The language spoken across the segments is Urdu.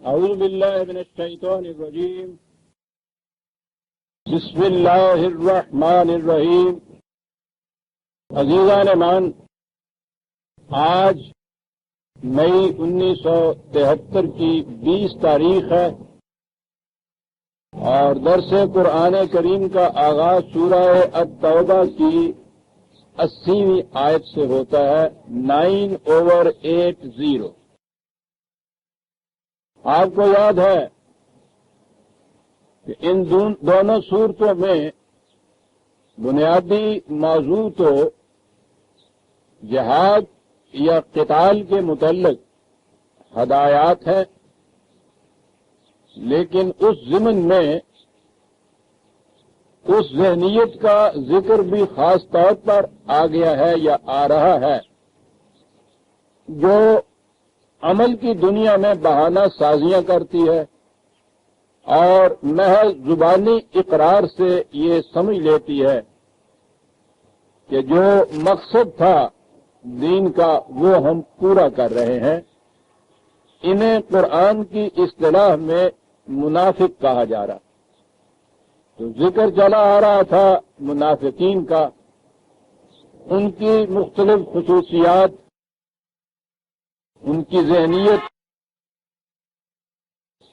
اعوذ باللہ من الشیطان الرجیم بسم اللہ الرحمن الرحیم۔ عزیزان مان، آج مئی 1973 کی 20 تاریخ ہے اور درس قرآن کریم کا آغاز سورہ التوبہ کی 80ویں آیت سے ہوتا ہے، 9/80۔ آپ کو یاد ہے کہ ان دونوں صورتوں میں بنیادی موضوع تو جہاد یا قتال کے متعلق ہدایات ہیں، لیکن اس ضمن میں اس ذہنیت کا ذکر بھی خاص طور پر آ گیا ہے یا آ رہا ہے جو عمل کی دنیا میں بہانہ سازیاں کرتی ہے اور محض زبانی اقرار سے یہ سمجھ لیتی ہے کہ جو مقصد تھا دین کا وہ ہم پورا کر رہے ہیں۔ انہیں قرآن کی اصطلاح میں منافق کہا جا رہا۔ تو ذکر چلا آ رہا تھا منافقین کا، ان کی مختلف خصوصیات، ان کی ذہنیت،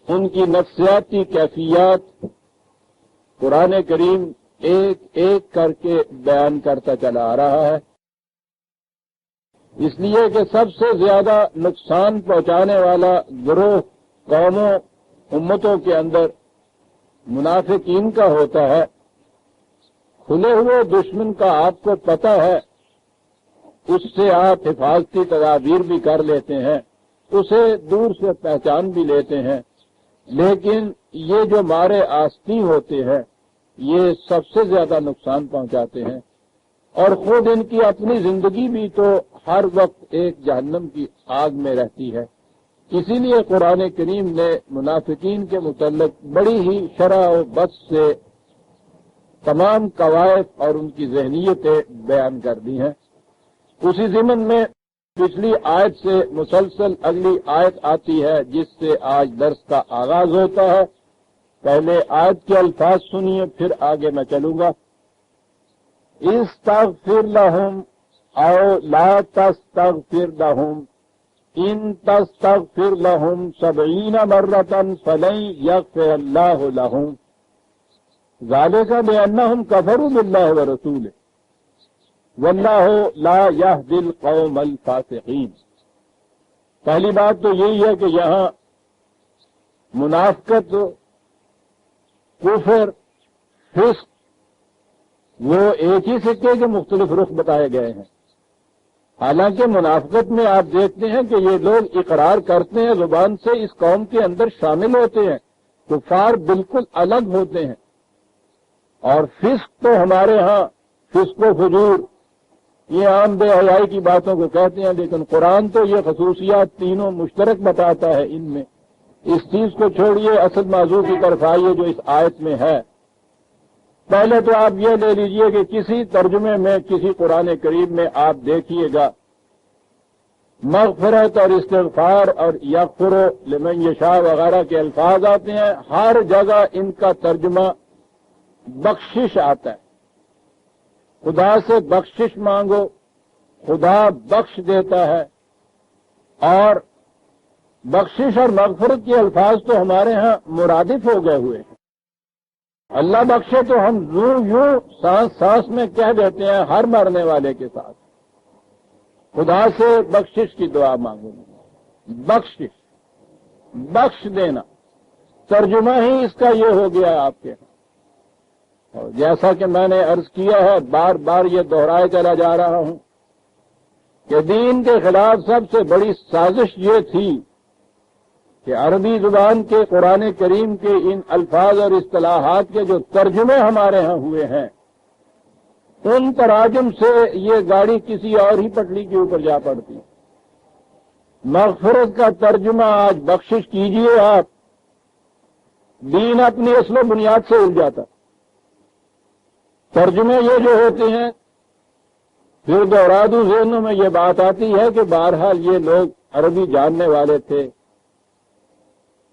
ان کی نفسیاتی کیفیات قرآن کریم ایک ایک کر کے بیان کرتا چلا آ رہا ہے، اس لیے کہ سب سے زیادہ نقصان پہنچانے والا گروہ قوموں امتوں کے اندر منافقین کا ہوتا ہے۔ کھلے ہوئے دشمن کا آپ کو پتہ ہے، اس سے آپ حفاظتی تدابیر بھی کر لیتے ہیں، اسے دور سے پہچان بھی لیتے ہیں، لیکن یہ جو مارے آستی ہوتے ہیں یہ سب سے زیادہ نقصان پہنچاتے ہیں، اور خود ان کی اپنی زندگی بھی تو ہر وقت ایک جہنم کی آگ میں رہتی ہے۔ اسی لیے قرآن کریم نے منافقین کے متعلق بڑی ہی شرح و بس سے تمام قواعد اور ان کی ذہنیتیں بیان کر دی ہیں۔ اسی ضمن میں پچھلی آیت سے مسلسل اگلی آیت آتی ہے جس سے آج درس کا آغاز ہوتا ہے۔ پہلے آیت کے الفاظ سنیے، پھر آگے میں چلوں گا۔ استغفر لهم او لا تستغفر لهم ان تستغفر لهم 70 مرة فلن يغفر الله لهم ذلك بأنهم كفروا بالله ورسوله واللہ لا یہدی القوم الفاسقین۔ پہلی بات تو یہی ہے کہ یہاں منافقت، کفر، فسق وہ ایک ہی سکے کے مختلف رخ بتائے گئے ہیں۔ حالانکہ منافقت میں آپ دیکھتے ہیں کہ یہ لوگ اقرار کرتے ہیں زبان سے، اس قوم کے اندر شامل ہوتے ہیں، کفار بالکل الگ ہوتے ہیں۔ اور فسق تو ہمارے ہاں فسق و فجور یہ عام بے حیائی کی باتوں کو کہتے ہیں، لیکن قرآن تو یہ خصوصیات تینوں مشترک بتاتا ہے ان میں۔ اس چیز کو چھوڑیے، اصل موضوع کی طرف آئیے جو اس آیت میں ہے۔ پہلے تو آپ یہ لے لیجئے کہ کسی ترجمے میں، کسی قرآن کریم میں آپ دیکھیے گا مغفرت اور استغفار اور یغفر لمن یشاء وغیرہ کے الفاظ آتے ہیں، ہر جگہ ان کا ترجمہ بخشش آتا ہے۔ خدا سے بخشش مانگو، خدا بخش دیتا ہے، اور بخشش اور مغفرت کے الفاظ تو ہمارے ہاں مرادف ہو گئے ہوئے ہیں۔ اللہ بخشے تو ہم یوں سانس سانس میں کہہ دیتے ہیں ہر مرنے والے کے ساتھ، خدا سے بخشش کی دعا مانگو، بخشش، بخش دینا، ترجمہ ہی اس کا یہ ہو گیا آپ کے۔ اور جیسا کہ میں نے عرض کیا ہے، بار بار یہ دہرائے چلا جا رہا ہوں کہ دین کے خلاف سب سے بڑی سازش یہ تھی کہ عربی زبان کے قرآن کریم کے ان الفاظ اور اصطلاحات کے جو ترجمے ہمارے ہاں ہوئے ہیں، ان تراجم سے یہ گاڑی کسی اور ہی پٹری کے اوپر جا پڑتی۔ مغفرت کا ترجمہ آج بخشش کیجئے آپ، دین اپنی اصل و بنیاد سے ہل جاتا۔ ترجمے یہ جو ہوتے ہیں، پھر دوہرا دوں ذہنوں میں یہ بات آتی ہے کہ بہرحال یہ لوگ عربی جاننے والے تھے،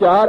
4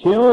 6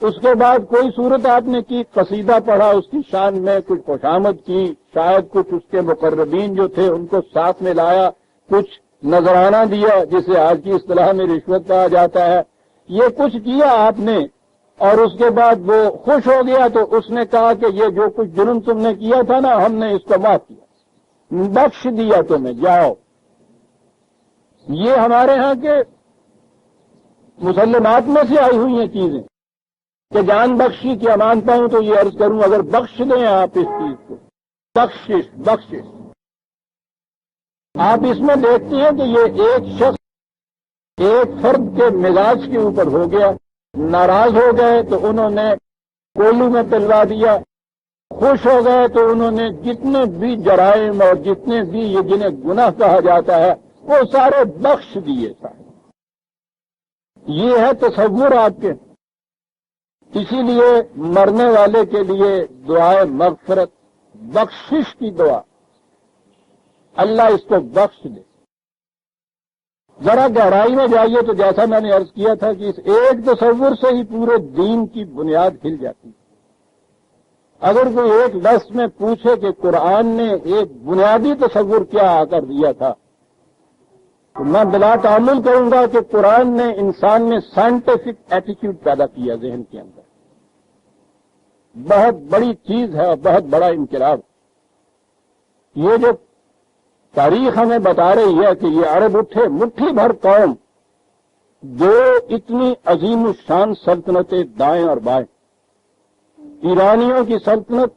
اس کے بعد کوئی صورت آپ نے کی، قصیدہ پڑھا، اس کی شان میں کچھ خوشامد کی، شاید کچھ اس کے مقربین جو تھے ان کو ساتھ میں لایا، کچھ نذرانہ دیا جسے آج کی اصطلاح میں رشوت کہا جاتا ہے، یہ کچھ کیا آپ نے، اور اس کے بعد وہ خوش ہو گیا تو اس نے کہا کہ یہ جو کچھ جرم تم نے کیا تھا نا ہم نے اس کو معاف کیا، بخش دیا تمہیں، جاؤ۔ یہ ہمارے ہاں کے مسلمات میں سے آئی ہوئی ہیں چیزیں کہ جان بخشی کیا مانتا ہوں تو یہ عرض کروں اگر بخش دیں آپ اس چیز کو، بخشش آپ اس میں دیکھتے ہیں کہ یہ ایک شخص ایک فرد کے مزاج کے اوپر ہو گیا، ناراض ہو گئے تو انہوں نے کوئلوں میں پلوا دیا، خوش ہو گئے تو انہوں نے جتنے بھی جرائم اور جتنے بھی یہ جنہیں گناہ کہا جاتا ہے وہ سارے بخش دیے سارے۔ یہ ہے تصور آپ کے۔ اسی لیے مرنے والے کے لیے دعائے مغفرت، بخشش کی دعا، اللہ اس کو بخش دے۔ ذرا گہرائی میں جائیے تو جیسا میں نے عرض کیا تھا کہ اس ایک تصور سے ہی پورے دین کی بنیاد ہل جاتی ہے۔ اگر کوئی ایک لفظ میں پوچھے کہ قرآن نے ایک بنیادی تصور کیا آ کر دیا تھا تو میں بلا تعامل کروں گا کہ قرآن نے انسان میں سائنٹیفک ایٹیٹیوڈ پیدا کیا ذہن کے اندر۔ بہت بڑی چیز ہے اور بہت بڑا انقلاب۔ یہ جو تاریخ ہمیں بتا رہی ہے کہ یہ عرب اٹھے مٹھی بھر قوم، جو اتنی عظیم الشان سلطنتیں دائیں اور بائیں، ایرانیوں کی سلطنت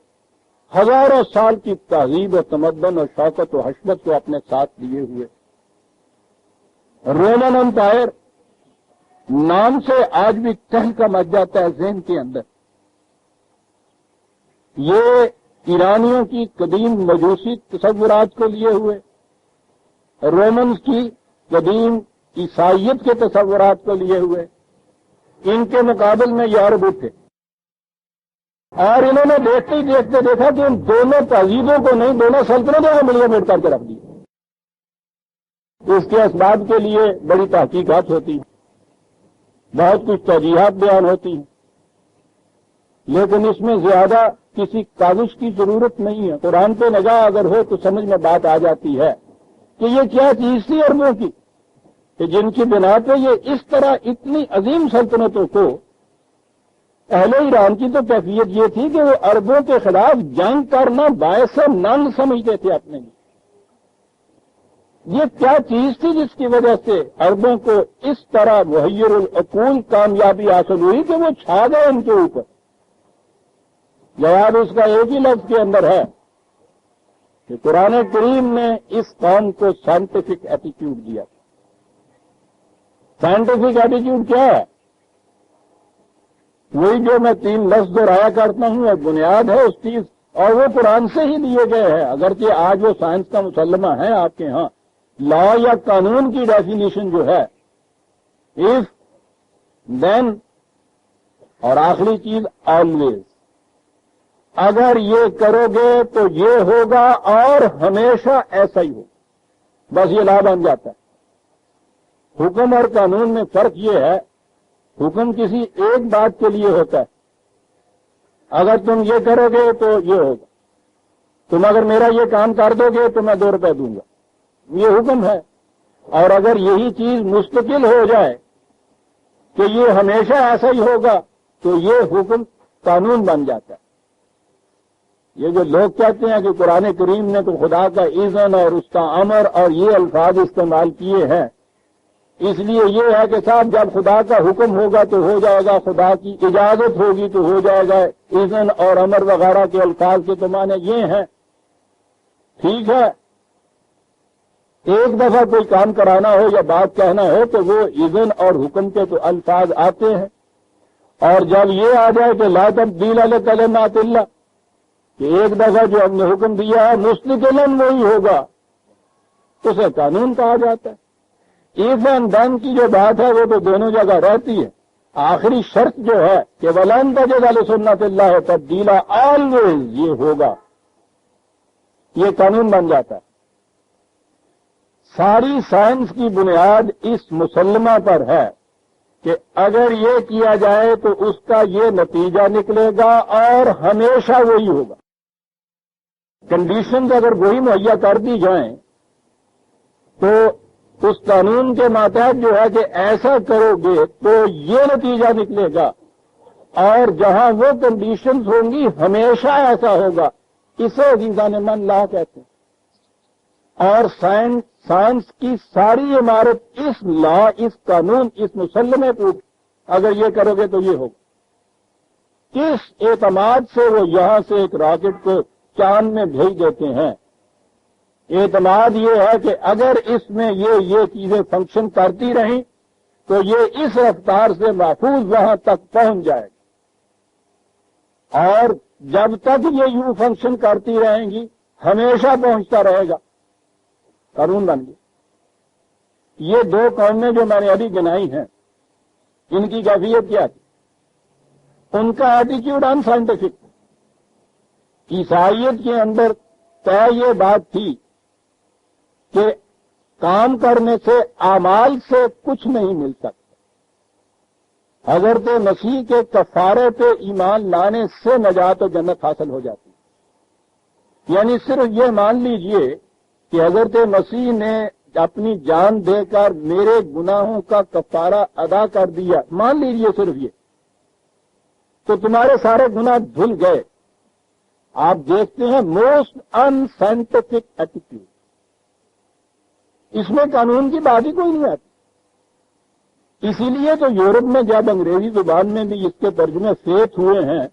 ہزاروں سال کی تہذیب و تمدن اور شوکت و حشمت کو اپنے ساتھ لیے ہوئے، رومن امپائر نام سے آج بھی تہلکہ مچ جاتا ہے ذہن کے اندر، یہ ایرانیوں کی قدیم مجوسی تصورات کو لیے ہوئے، رومنز کی قدیم عیسائیت کے تصورات کو لیے ہوئے، ان کے مقابل میں یہ عرب اٹھے اور انہوں نے دیکھتے ہی دیکھتے دیکھا کہ ان دونوں تہذیبوں کو نہیں، دونوں سلطنتوں کو ملیا میٹ کر کے رکھ دیا۔ اس کے اسباب کے لیے بڑی تحقیقات ہوتی ہیں، بہت کچھ توجیحات بیان ہوتی ہیں، لیکن اس میں زیادہ کسی کاغذ کی ضرورت نہیں ہے۔ قرآن پہ نگاہ اگر ہو تو سمجھ میں بات آ جاتی ہے کہ یہ کیا چیز تھی عربوں کی کہ جن کی بنا پہ یہ اس طرح اتنی عظیم سلطنتوں کو، اہل ایران کی تو کیفیت یہ تھی کہ وہ عربوں کے خلاف جنگ کرنا باعث ننگ سمجھتے تھے اپنے لیے۔ یہ کیا چیز تھی جس کی وجہ سے عربوں کو اس طرح محیر العقول کامیابی حاصل ہوئی کہ وہ چھا گئے ان کے اوپر؟ جواب اس کا ایک ہی لفظ کے اندر ہے کہ قرآن کریم نے اس قوم کو سائنٹیفک ایٹیٹیوڈ دیا۔ سائنٹیفک ایٹیٹیوڈ کیا ہے؟ وہی جو میں 3 لفظ دہرایا کرتا ہوں اور بنیاد ہے اس چیز، اور وہ قرآن سے ہی لیے گئے ہیں، اگرچہ آج وہ سائنس کا مسلمہ ہے آپ کے ہاں۔ لا یا قانون کی ڈیفینیشن جو ہے if then اور آخری چیز آلویز، اگر یہ کرو گے تو یہ ہوگا اور ہمیشہ ایسا ہی ہو، بس یہ لا بن جاتا ہے۔ حکم اور قانون میں فرق یہ ہے، حکم کسی ایک بات کے لیے ہوتا ہے، اگر تم یہ کرو گے تو یہ ہوگا، تم اگر میرا یہ کام کر دو گے تو میں 2 روپے دوں گا، یہ حکم ہے۔ اور اگر یہی چیز مستقل ہو جائے کہ یہ ہمیشہ ایسا ہی ہوگا تو یہ حکم قانون بن جاتا ہے۔ یہ جو لوگ کہتے ہیں کہ قرآن کریم نے تو خدا کا اذن اور اس کا امر اور یہ الفاظ استعمال کیے ہیں، اس لیے یہ ہے کہ صاحب جب خدا کا حکم ہوگا تو ہو جائے گا، خدا کی اجازت ہوگی تو ہو جائے گا، اذن اور امر وغیرہ کے الفاظ کے تو معنی یہ ہیں۔ ٹھیک ہے، ایک دفعہ کوئی کام کرانا ہو یا بات کہنا ہو تو وہ اذن اور حکم کے تو الفاظ آتے ہیں، اور جب یہ آ جائے کہ لا تبدیل لکلمات اللہ، کہ ایک دفعہ جو ہم نے حکم دیا ہے مستقلاً وہی ہوگا، اسے قانون کہا جاتا ہے۔ ایف اینڈ دین کی جو بات ہے وہ تو دونوں جگہ رہتی ہے، آخری شرط جو ہے کہ وَلَن تَجِدَ لِسُنَّتِ اللَّهِ تَبْدِيلًا، آلویز یہ ہوگا، یہ قانون بن جاتا ہے۔ ساری سائنس کی بنیاد اس مسلمہ پر ہے کہ اگر یہ کیا جائے تو اس کا یہ نتیجہ نکلے گا اور ہمیشہ وہی ہوگا. کنڈیشنز اگر وہی مہیا کر دی جائیں تو اس قانون کے ماتحت جو ہے کہ ایسا کرو گے تو یہ نتیجہ نکلے گا، اور جہاں وہ کنڈیشنز ہوں گی ہمیشہ ایسا ہوگا. اسے عزیزان من لا کہتے ہیں. اور سائنس کی ساری عمارت اس لا، اس قانون، اس مسلمے پر اگر یہ کرو گے تو یہ ہوگا. کس اعتماد سے وہ یہاں سے ایک راکٹ کو چاند میں بھیج دیتے ہیں؟ اعتماد یہ ہے کہ اگر اس میں یہ چیزیں فنکشن کرتی رہیں تو یہ اس رفتار سے محفوظ وہاں تک پہنچ جائے گا، اور جب تک یہ یوں فنکشن کرتی رہیں گی ہمیشہ پہنچتا رہے گا. قانون بن گیا. یہ دو قومیں جو میں نے ابھی گنائی ہیں، ان کی کیفیت کیا تھی؟ ان کا ایٹیچیوڈ ان سائنٹیفک. عیسائیت کے اندر طے یہ بات تھی کہ کام کرنے سے، اعمال سے کچھ نہیں مل سکتا. حضرت مسیح کے کفارے پہ ایمان لانے سے نجات و جنت حاصل ہو جاتی. یعنی صرف یہ مان لیجئے کہ حضرت مسیح نے اپنی جان دے کر میرے گناہوں کا کفارہ ادا کر دیا، مان لیجئے صرف یہ، تو تمہارے سارے گناہ دھل گئے. آپ دیکھتے ہیں موسٹ ان سائنٹیفک ایٹیٹیوڈ. اس میں قانون کی بات ہی کوئی نہیں آتی. اسی لیے تو یورپ میں جب انگریزی زبان میں بھی اس کے ترجمے فیتھ ہوئے ہیں،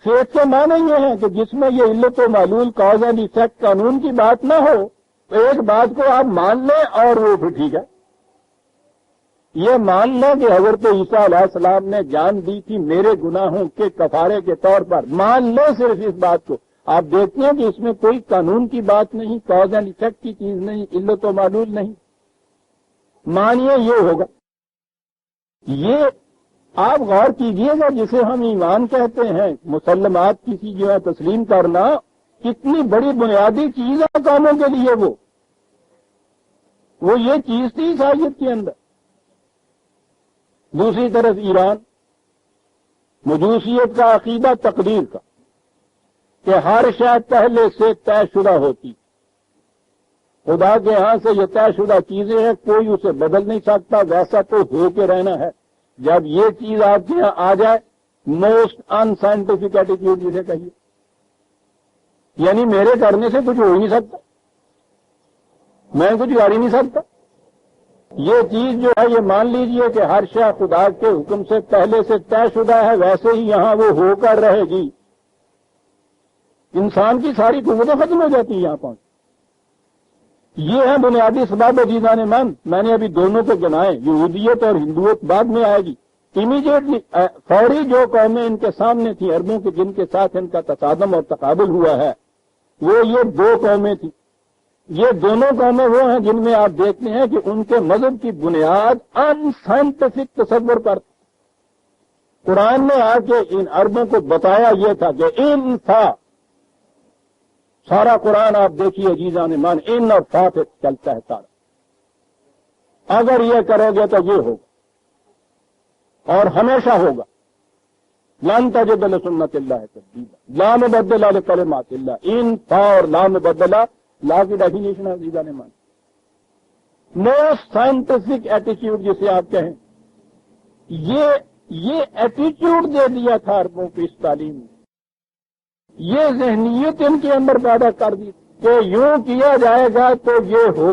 فیتھ کے معنی یہ ہے کہ جس میں یہ علت و معلول، کاز اینڈ ایفیکٹ، قانون کی بات نہ ہو، تو ایک بات کو آپ مان لیں اور وہ پھر ٹھیک ہے. یہ مان لیں کہ حضرت عیسیٰ علیہ السلام نے جان دی تھی میرے گناہوں کے کفارے کے طور پر، مان لیں صرف اس بات کو. آپ دیکھتے ہیں کہ اس میں کوئی قانون کی بات نہیں، کاز اینڈ ایفیکٹ کی چیز نہیں، علت و معلول نہیں. مانیے یہ ہوگا. یہ آپ غور کیجئے گا، جسے ہم ایمان کہتے ہیں، مسلمات کسی جو ہے تسلیم کرنا، کتنی بڑی بنیادی چیز ہے کاموں کے لیے. وہ یہ چیز تھی عیسائیت کے اندر. دوسری طرف ایران، مجوسیت کا عقیدہ تقدیر کا، کہ ہر شے پہلے سے طے شدہ ہوتی. خدا کے ہاں سے یہ طے شدہ چیزیں ہیں، کوئی اسے بدل نہیں سکتا، ویسا تو ہو کے رہنا ہے. جب یہ چیز آپ کے یہاں آ جائے، موسٹ ان سائنٹیفک ایٹیٹیوڈ جسے کہیے، یعنی میرے کرنے سے کچھ ہو ہی نہیں سکتا، میں کچھ کر ہی نہیں سکتا. یہ چیز جو ہے یہ مان لیجئے کہ ہر شے خدا کے حکم سے پہلے سے طے شدہ ہے، ویسے ہی یہاں وہ ہو کر رہے گی. انسان کی ساری قوتیں ختم ہو جاتی ہیں یہاں پہنچ. یہ ہے بنیادی اسباب عزیزان من. میں نے ابھی دونوں کو گنائے، یہودیت اور ہندوت بعد میں آئے گی. امیڈیٹلی فوری جو قومیں ان کے سامنے تھیں، عربوں کے جن کے ساتھ ان کا تصادم اور تقابل ہوا ہے، وہ یہ دو قومیں تھیں. یہ دونوں قومیں وہ ہیں جن میں آپ دیکھتے ہیں کہ ان کے مذہب کی بنیاد ان سائنٹیفک تصور پر. قرآن نے آ کے ان عربوں کو بتایا یہ تھا کہ ان تھا. سارا قرآن آپ دیکھیے عزیزان مان، ان اور فا پہ چلتا ہے سارا. اگر یہ کرو گے تو یہ ہوگا اور ہمیشہ ہوگا. لن تجد لسنت اللہ تبدیلا لا مبدل لکلمات اللہ. ان تھا اور لا مبدل، لا کی ڈیفینیشن ہے عزیزان مان. موسٹ سائنٹیفک ایٹیٹیوڈ جسے آپ کہیں، یہ ایٹیٹیوڈ دے دیا تھا عربوں کو اس تعلیم میں. یہ ذہنیت ان کے اندر پیدا کر دی کہ یوں کیا جائے گا تو یہ ہو.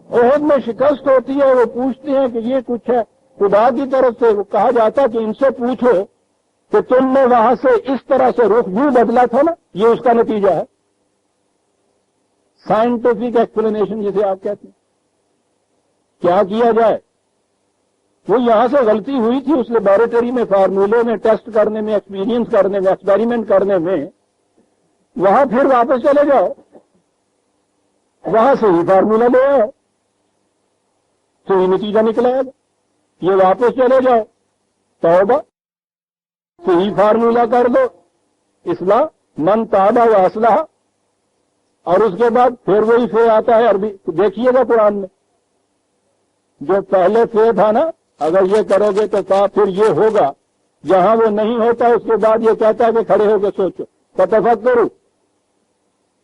عہد میں شکست ہوتی ہے، وہ پوچھتے ہیں کہ یہ کچھ ہے خدا کی طرف سے. وہ کہا جاتا کہ ان سے پوچھو کہ تم نے وہاں سے اس طرح سے رخ یوں بدلا تھا نا، یہ اس کا نتیجہ ہے. سائنٹیفک ایکسپلینیشن جسے آپ کہتے ہیں. کیا کیا جائے؟ وہ یہاں سے غلطی ہوئی تھی اس لیبارٹری میں، فارمولے میں، ٹیسٹ کرنے میں، ایکسپیرینس کرنے میں، ایکسپیریمنٹ کرنے میں. وہاں پھر واپس چلے جاؤ، وہاں سے ہی فارمولہ لے آؤ تو یہ نتیجہ نکلا ہے. یہ واپس چلے جاؤ، توبہ، صحیح فارمولہ کر دو، اصلاح، من تاب و اصلح، اور اس کے بعد پھر وہی فے آتا ہے عربی. دیکھیے گا قرآن میں جو پہلے فے تھا نا، اگر یہ کرو گے تو پھر یہ ہوگا. جہاں وہ نہیں ہوتا اس کے بعد یہ کہتا ہے کہ کھڑے ہو کے سوچو. فتفکروا،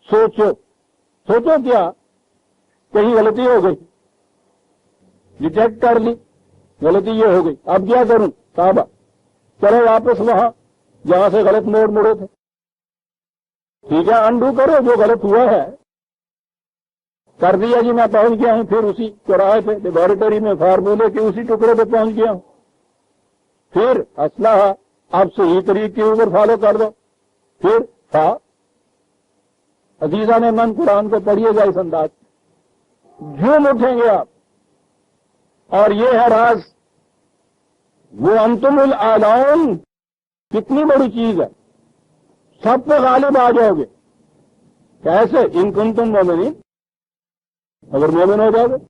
سوچو کیا کہیں غلطی ہو گئی، ڈیٹیکٹ کر لی غلطی یہ ہو گئی، اب کیا کروں؟ صحابہ چلو واپس وہاں جہاں سے غلط موڑ مڑے تھے. ٹھیک ہے، انڈو کرو جو غلط ہوا ہے. کر دیا جی، میں پہنچ گیا ہوں پھر اسی چوراہے پہ لیبارٹری میں فارمولے کے اسی ٹکڑے پہ پہنچ گیا ہوں. پھر اسلحہ اب صحیح طریقے کے اوپر فالو کر دو. پھر عزیزان من قرآن کو پڑھیے گا اس انداز جھوم اٹھیں گے آپ. اور یہ ہے راز، وہ انتم الاعلون کتنی بڑی چیز ہے، سب پہ غالب آ جاؤ گے. کیسے؟ ان کنتم مومنین، اگر مومن ہو جاؤ گے.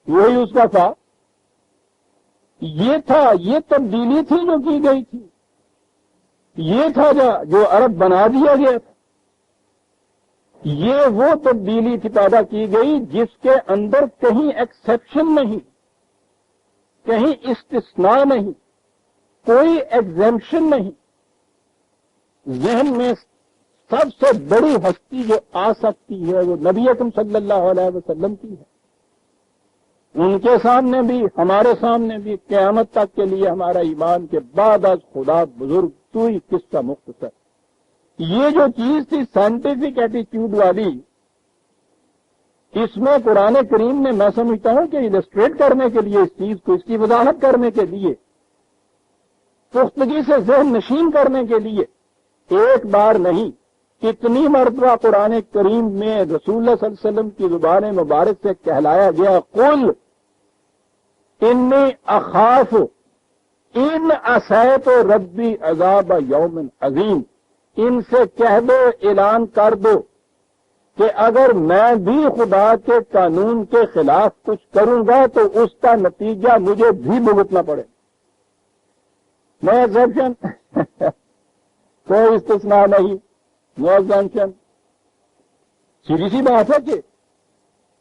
وہی اس کا تھا. یہ تھا، یہ تبدیلی تھی جو کی گئی تھی. یہ تھا جو عرب بنا دیا گیا تھا. یہ وہ تبدیلی تھی پیدا کی گئی جس کے اندر کہیں ایکسیپشن نہیں، کہیں استثناء نہیں، کوئی ایگزیمپشن نہیں. ذہن میں سب سے بڑی ہستی جو آ سکتی ہے وہ نبی اکرم صلی اللہ علیہ وسلم کی ہے. ان کے سامنے بھی، ہمارے سامنے بھی، قیامت تک کے لیے ہمارا ایمان کے بعد از خدا بزرگ تو ہی قصہ مختصر. یہ جو چیز تھی سائنٹیفک ایٹیٹیوڈ والی، اس میں قرآن کریم نے، میں سمجھتا ہوں کہ السٹریٹ کرنے کے لیے اس چیز کو، اس کی وضاحت کرنے کے لیے، پختگی سے ذہن نشین کرنے کے لیے ایک بار نہیں کتنی مرتبہ قرآن کریم میں رسول اللہ صلی اللہ علیہ وسلم کی زبان مبارک سے کہلایا گیا، قل انی اخاف ان عصیت ربی عذاب یوم عظیم. ان سے کہہ دو، اعلان کر دو کہ اگر میں بھی خدا کے قانون کے خلاف کچھ کروں گا تو اس کا نتیجہ مجھے بھی بھگتنا پڑے. نو ایگزیپشن، کوئی استثناء نہیں، نو ایگزیمپشن. سیدھی سی بات ہے کہ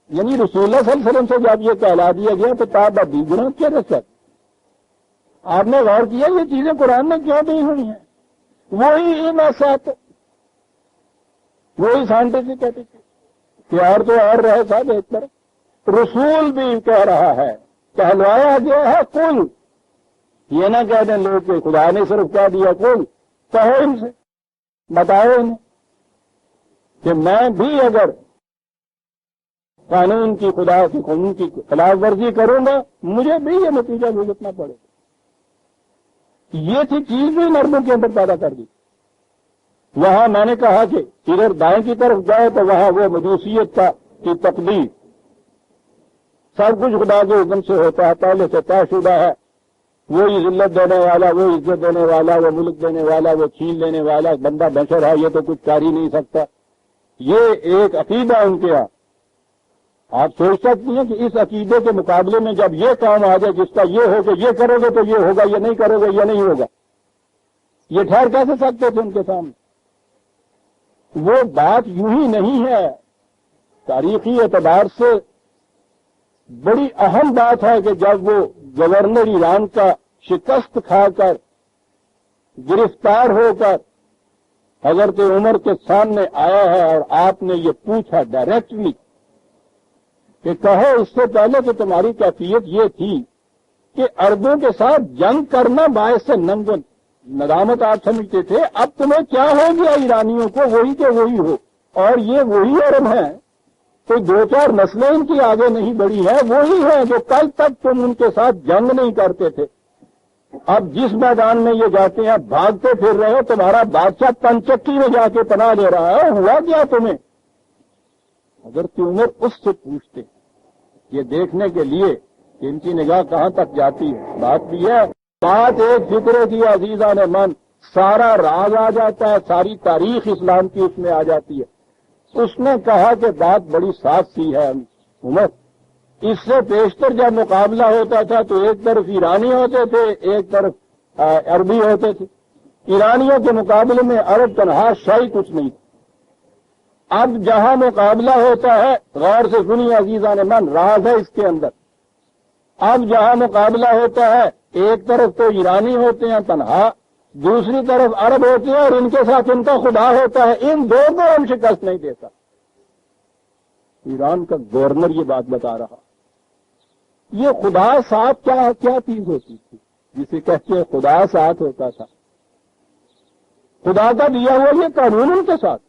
یعنی رسول اللہ صلی اللہ علیہ وسلم سے جب یہ کہلا دیا گیا تو تاب گناہ کیا رسک. آپ نے غور کیا یہ چیزیں قرآن میں کیوں نہیں ہوئی ہیں؟ وہی ان ایسات، وہی سائنٹیفک ایٹیٹیوڈ کہ اور تو اور رہے صاحب ایک طرف. رسول بھی کہہ رہا ہے، کہلوایا گیا ہے کل. یہ نہ کہہ دیں لوگ کہ خدا نے صرف کہہ دیا کل. کہو ان سے، بتاؤ انہیں کہ میں بھی اگر قانون کی، خدا کے قانون کی خلاف ورزی کروں گا مجھے بھی یہ نتیجہ بھگتنا پڑے گا. یہ تھی چیز بھی نرموں کے اندر پیدا کر دی. وہاں میں نے کہا کہ ادھر دائیں کی طرف جائے تو وہاں وہ مجوسیت کی تقدیر، سب کچھ خدا کے حکم سے ہوتا ہے، پہلے سے طے شدہ ہے. وہی ذلت دینے والا، وہ عزت دینے والا، وہ ملک دینے والا، وہ چھین لینے والا بندہ بشر ہے، یہ تو کچھ کر ہی نہیں سکتا. یہ ایک عقیدہ ان کے یہاں. آپ سوچ سکتی ہیں کہ اس عقیدے کے مقابلے میں جب یہ کام آ جائے جس کا یہ ہو کہ یہ کرو گے تو یہ ہوگا، یہ نہیں کرو گے یہ نہیں ہوگا، یہ ٹھہر کیسے سکتے تھے ان کے سامنے؟ وہ بات یوں ہی نہیں ہے. تاریخی اعتبار سے بڑی اہم بات ہے کہ جب وہ گورنر ایران کا شکست کھا کر گرفتار ہو کر حضرت عمر کے سامنے آیا ہے اور آپ نے یہ پوچھا ڈائریکٹلی کہ کہو اس سے پہلے کہ تمہاری کیفیت یہ تھی کہ عربوں کے ساتھ جنگ کرنا باعث ندامت آپ سمجھتے تھے، اب تمہیں کیا ہو گیا ایرانیوں کو؟ وہی کہ وہی ہو، اور یہ وہی عرب ہیں، کوئی دو چار نسلیں ان کی آگے نہیں بڑھی ہیں، وہی ہیں جو کل تک تم ان کے ساتھ جنگ نہیں کرتے تھے. اب جس میدان میں یہ جاتے ہیں بھاگتے پھر رہے ہو، تمہارا بادشاہ پنچکی میں جا کے پناہ لے رہا ہے، ہوا کیا تمہیں؟ حضرت عمر اس سے پوچھتے یہ دیکھنے کے لیے کہ ان کی نگاہ کہاں تک جاتی ہے. بات بھی ہے، بات ایک فکرے کی عزیزان من، سارا راز آ جاتا ہے، ساری تاریخ اسلام کی اس میں آ جاتی ہے. اس نے کہا کہ بات بڑی صاف سی ہے عمر، اس سے بیشتر جب مقابلہ ہوتا تھا تو ایک طرف ایرانی ہوتے تھے ایک طرف عربی ہوتے تھے. ایرانیوں کے مقابلے میں عرب تنہا شاہی کچھ نہیں تھا. اب جہاں مقابلہ ہوتا ہے، غور سے سنیے عزیزان من، راز ہے اس کے اندر. اب جہاں مقابلہ ہوتا ہے ایک طرف تو ایرانی ہوتے ہیں تنہا، دوسری طرف عرب ہوتے ہیں اور ان کے ساتھ ان کا خدا ہوتا ہے، ان دو کو ہم شکست نہیں دیتا۔ ایران کا گورنر یہ بات بتا رہا۔ یہ خدا ساتھ کیا چیز ہوتی تھی جسے کہتے ہیں خدا ساتھ ہوتا تھا؟ خدا کا دیا ہوا یہ قانون ان کے ساتھ،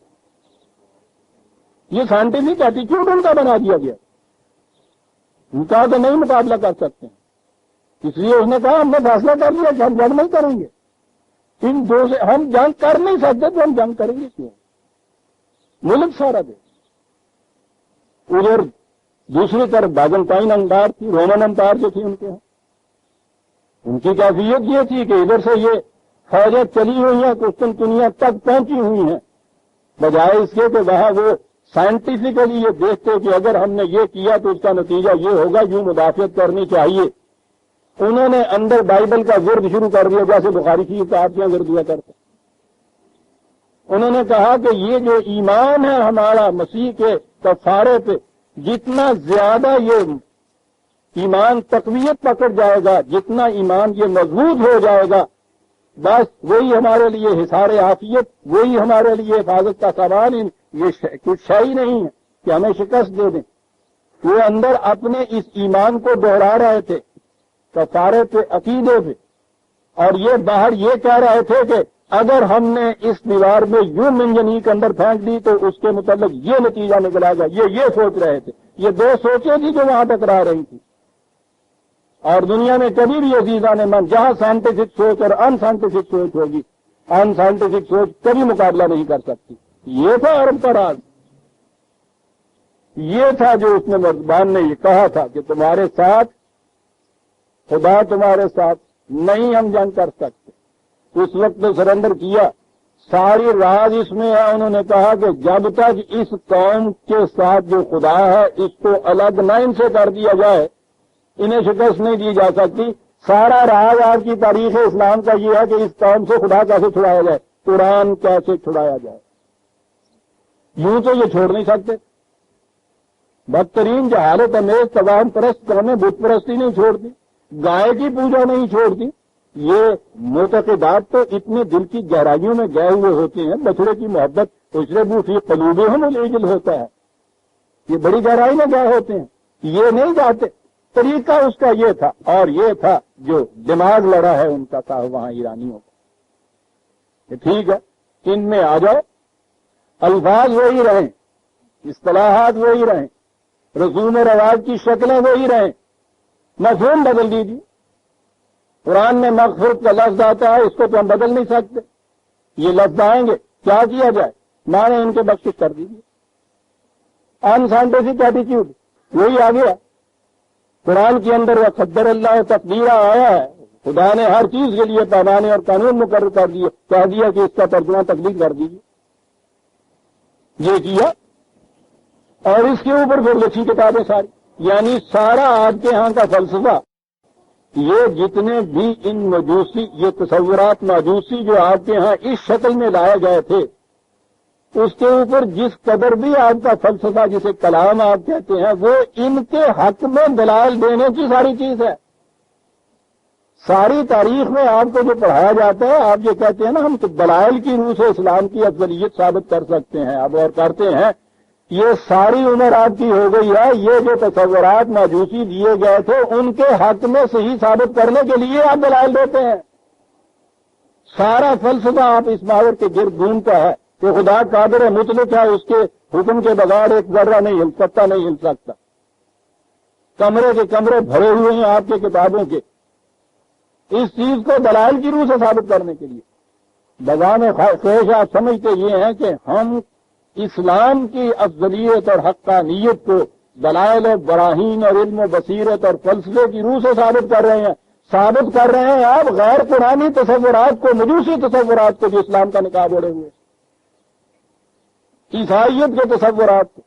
یہ سائنٹیفک ایٹیچیوڈ ان کا بنا دیا گیا، ان کا تو نہیں مقابلہ کر سکتے ہیں۔ اس لیے اس نے کہا ہم نے فیصلہ کر لیا کہ ہم جنگ نہیں کریں گے، ان دو سے ہم جنگ کر نہیں سکتے تو ہم جنگ کریں گے کیوں؟ ملک سارا دے۔ ادھر دوسری طرف بازنطائن امپائر تھی، رومن امپائر جو تھی ان کے، ان کی کیفیت یہ تھی کہ ادھر سے یہ فوجیں چلی ہوئی ہیں قسطنطنیہ تک پہنچی ہوئی ہیں، بجائے اس کے کہ وہاں وہ سائنٹیفکلی یہ دیکھتے کہ اگر ہم نے یہ کیا تو اس کا نتیجہ یہ ہوگا، یوں مدافعت کرنی چاہیے۔ انہوں نے اندر بائبل کا ورد شروع کر دیا، جیسے بخاری کی کتاب کے ورد ہوا کرتے۔ انہوں نے کہا کہ یہ جو ایمان ہے ہمارا مسیح کے کفارے پہ، جتنا زیادہ یہ ایمان تقویت پکڑ جائے گا، جتنا ایمان یہ مضبوط ہو جائے گا، بس وہی ہمارے لیے حصار عافیت، وہی ہمارے لیے حفاظت کا سامان، یہ کچھ شے ہی نہیں ہے کہ ہمیں شکست دے دیں۔ وہ اندر اپنے اس ایمان کو دوہرا رہے تھے کفارے پہ، عقیدے پہ، اور یہ باہر یہ کہہ رہے تھے کہ اگر ہم نے اس دیوار میں یوں منجنیق اندر پھینک دی تو اس کے متعلق یہ نتیجہ نکلا گا، یہ سوچ رہے تھے۔ یہ دو سوچیں تھی جو وہاں ٹکرا رہی تھی، اور دنیا میں کبھی بھی عزیزان من جہاں سائنٹیفک سوچ اور ان سائنٹیفک سوچ ہوگی، ان سائنٹیفک سوچ کبھی مقابلہ نہیں کر سکتی۔ یہ تھا عرب کا راز، یہ تھا جو اس نے مرزبان نے یہ کہا تھا کہ تمہارے ساتھ خدا، تمہارے ساتھ نہیں ہم جنگ کر سکتے۔ اس وقت سرنڈر کیا، ساری راز اس میں ہے۔ انہوں نے کہا کہ جب تک اس قوم کے ساتھ جو خدا ہے اس کو الگ نہ ان سے کر دیا جائے، انہیں شکست نہیں دی جا سکتی۔ سارا راز آج کی تاریخ اسلام کا یہ ہے کہ اس قوم سے خدا کیسے چھڑایا جائے، قرآن کیسے چھڑایا جائے۔ یوں تو یہ چھوڑ نہیں سکتے۔ بدترین جہالت امیز تمام پرست قومیں بت پرستی نہیں چھوڑتی، گائے کی پوجا نہیں چھوڑتی۔ یہ معتقدات تو اتنے دل کی گہرائیوں میں گئے ہوئے ہوتے ہیں، بچڑے کی محبت اشربوا فی قلوبہم العجل ہوتا ہے، یہ بڑی گہرائی میں گئے ہوتے ہیں، یہ نہیں جاتے۔ طریقہ اس کا یہ تھا، اور یہ تھا جو دماغ لڑا ہے ان کا تھا وہاں ایرانیوں کا کہ ٹھیک ہے ان میں آ جاؤ، الفاظ وہی رہیں، اصطلاحات وہی رہیں، رسوم و رواج کی شکلیں وہی رہیں، مفہوم بدل دیجیے۔ قرآن میں مغفرت کا لفظ آتا ہے، اس کو تو ہم بدل نہیں سکتے، یہ لفظ آئیں گے، کیا کیا جائے؟ مانے ان کے بخشش کر دیجیے۔ ان سائنٹیفک ایٹیچیوڈ وہی آ گیا۔ قرآن کے اندر وہ قدر اللہ تقدیرہ آیا ہے، خدا نے ہر چیز کے لیے پیمانے اور قانون مقرر کر دیے، کہہ دیا کہ اس کا ترجمہ تقدیر کر دیجیے، یہ کیا۔ اور اس کے اوپر پھر لکھی کتابیں ساری، یعنی سارا آپ کے ہاں کا فلسفہ، یہ جتنے بھی ان مجوسی یہ تصورات مجوسی جو آپ کے ہاں اس شکل میں لائے گئے تھے، اس کے اوپر جس قدر بھی آپ کا فلسفہ جسے کلام آپ کہتے ہیں، وہ ان کے حق میں دلائل دینے کی ساری چیز ہے۔ ساری تاریخ میں آپ کو جو پڑھایا جاتا ہے، آپ یہ کہتے ہیں نا ہم تو دلائل کی روح سے اسلام کی افضلیت ثابت کر سکتے ہیں اب اور کرتے ہیں، یہ ساری عمر آپ کی ہو گئی ہے۔ یہ جو تصورات مجوسی دیے گئے تھے ان کے حق میں صحیح ثابت کرنے کے لیے آپ دلائل دیتے ہیں۔ سارا فلسفہ آپ اس محور کے گرد گھومتا ہے کہ خدا قادر مطلق ہے، اس کے حکم کے بغیر ایک ذرہ نہیں ہل سکتا، نہیں ہل سکتا۔ کمرے کے کمرے بھرے ہوئے ہیں آپ کے کتابوں کے، اس چیز کو دلائل کی روح سے ثابت کرنے کے لیے۔ بغام خواہش آپ سمجھتے یہ ہیں کہ ہم اسلام کی افضلیت اور حقانیت کو دلائل و براہین اور علم و بصیرت اور فلسفے کی روح سے ثابت کر رہے ہیں۔ ثابت کر رہے ہیں آپ غیر قرآنی تصورات کو، مجوسی تصورات کو جو اسلام کا نقاب اوڑے ہوئے، عیسائیت کے تصورات کو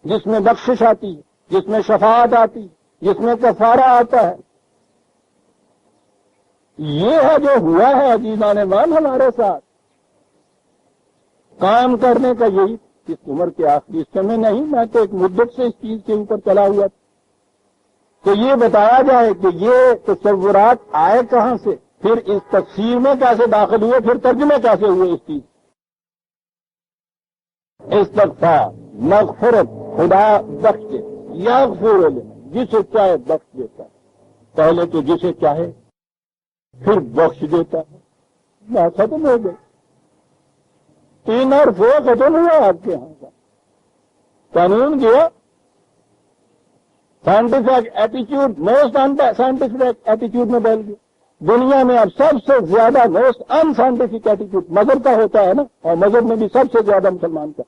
جس میں بخشش آتی ہے، جس میں شفاعت آتی ہے، جس میں کفارہ آتا ہے۔ یہ ہے جو ہوا ہے عزیزان مان ہمارے ساتھ۔ کام کرنے کا یہی اس عمر کے آخری حصے میں نہیں، میں تو ایک مدت سے اس چیز کے اوپر چلا ہوا تھا۔ تو یہ بتایا جائے کہ یہ تصورات آئے کہاں سے، پھر اس تفسیر میں کیسے داخل ہوئے، پھر ترجمے کیسے ہوئے اس چیز۔ استغفار، مغفرت، خدا بخش دے، یغفر لمن، جسے چاہے بخش دیتا ہے، پہلے تو جسے چاہے پھر بخش دیتا ہے، بات ختم ہو گئی۔ 3 اور 4 ختم ہوا آپ کے یہاں کا قانون گیا۔ سائنٹیفک ایٹیچیوڈ موسٹ سائنٹیفک ایٹیچیوڈ میں بدل گیا۔ دنیا میں اب سب سے زیادہ موسٹ ان سائنٹیفک ایٹیچیوڈ مذہب کا ہوتا ہے نا، اور مذہب میں بھی سب سے زیادہ مسلمان کا۔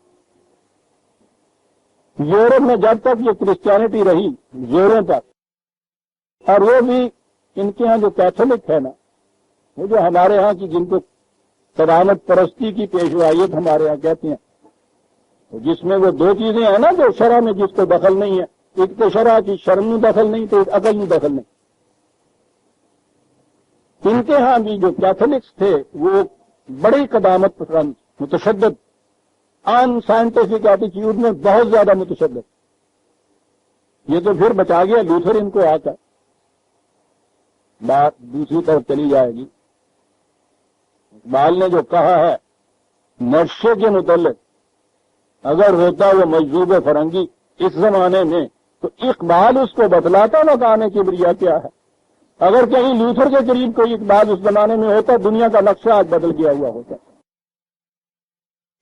یورپ میں جب تک یہ کرسچینٹی رہی زوروں تک، اور وہ بھی ان کے ہاں جو کیتھولک ہے نا، وہ جو ہمارے ہاں کی جن کو قدامت پرستی کی پیشوائیت ہمارے ہاں کہتے ہیں، جس میں وہ 2 چیزیں ہیں نا جو شرع میں جس کو دخل نہیں ہے، ایک تو شرع کی شرم میں دخل نہیں، تو ایک عقل میں دخل نہیں۔ ان کے ہاں بھی جو کیتھولکس تھے وہ بڑی قدامت پسند، متشدد، ان سائنٹیفک ایٹیچیوڈ میں بہت زیادہ متشدد۔ یہ تو پھر بچا گیا لوتھر ان کو آ کر، بات دوسری طرف چلی جائے گی۔ اقبال نے جو کہا ہے نشے کے متعلق، اگر ہوتا وہ مجذوب فرنگی اس زمانے میں، تو اقبال اس کو بتلاتا مقام کبریا کیا ہے۔ اگر کہیں لوتھر کے قریب کوئی اقبال اس زمانے میں ہوتا، دنیا کا نقشہ آج بدل گیا ہوا ہوتا۔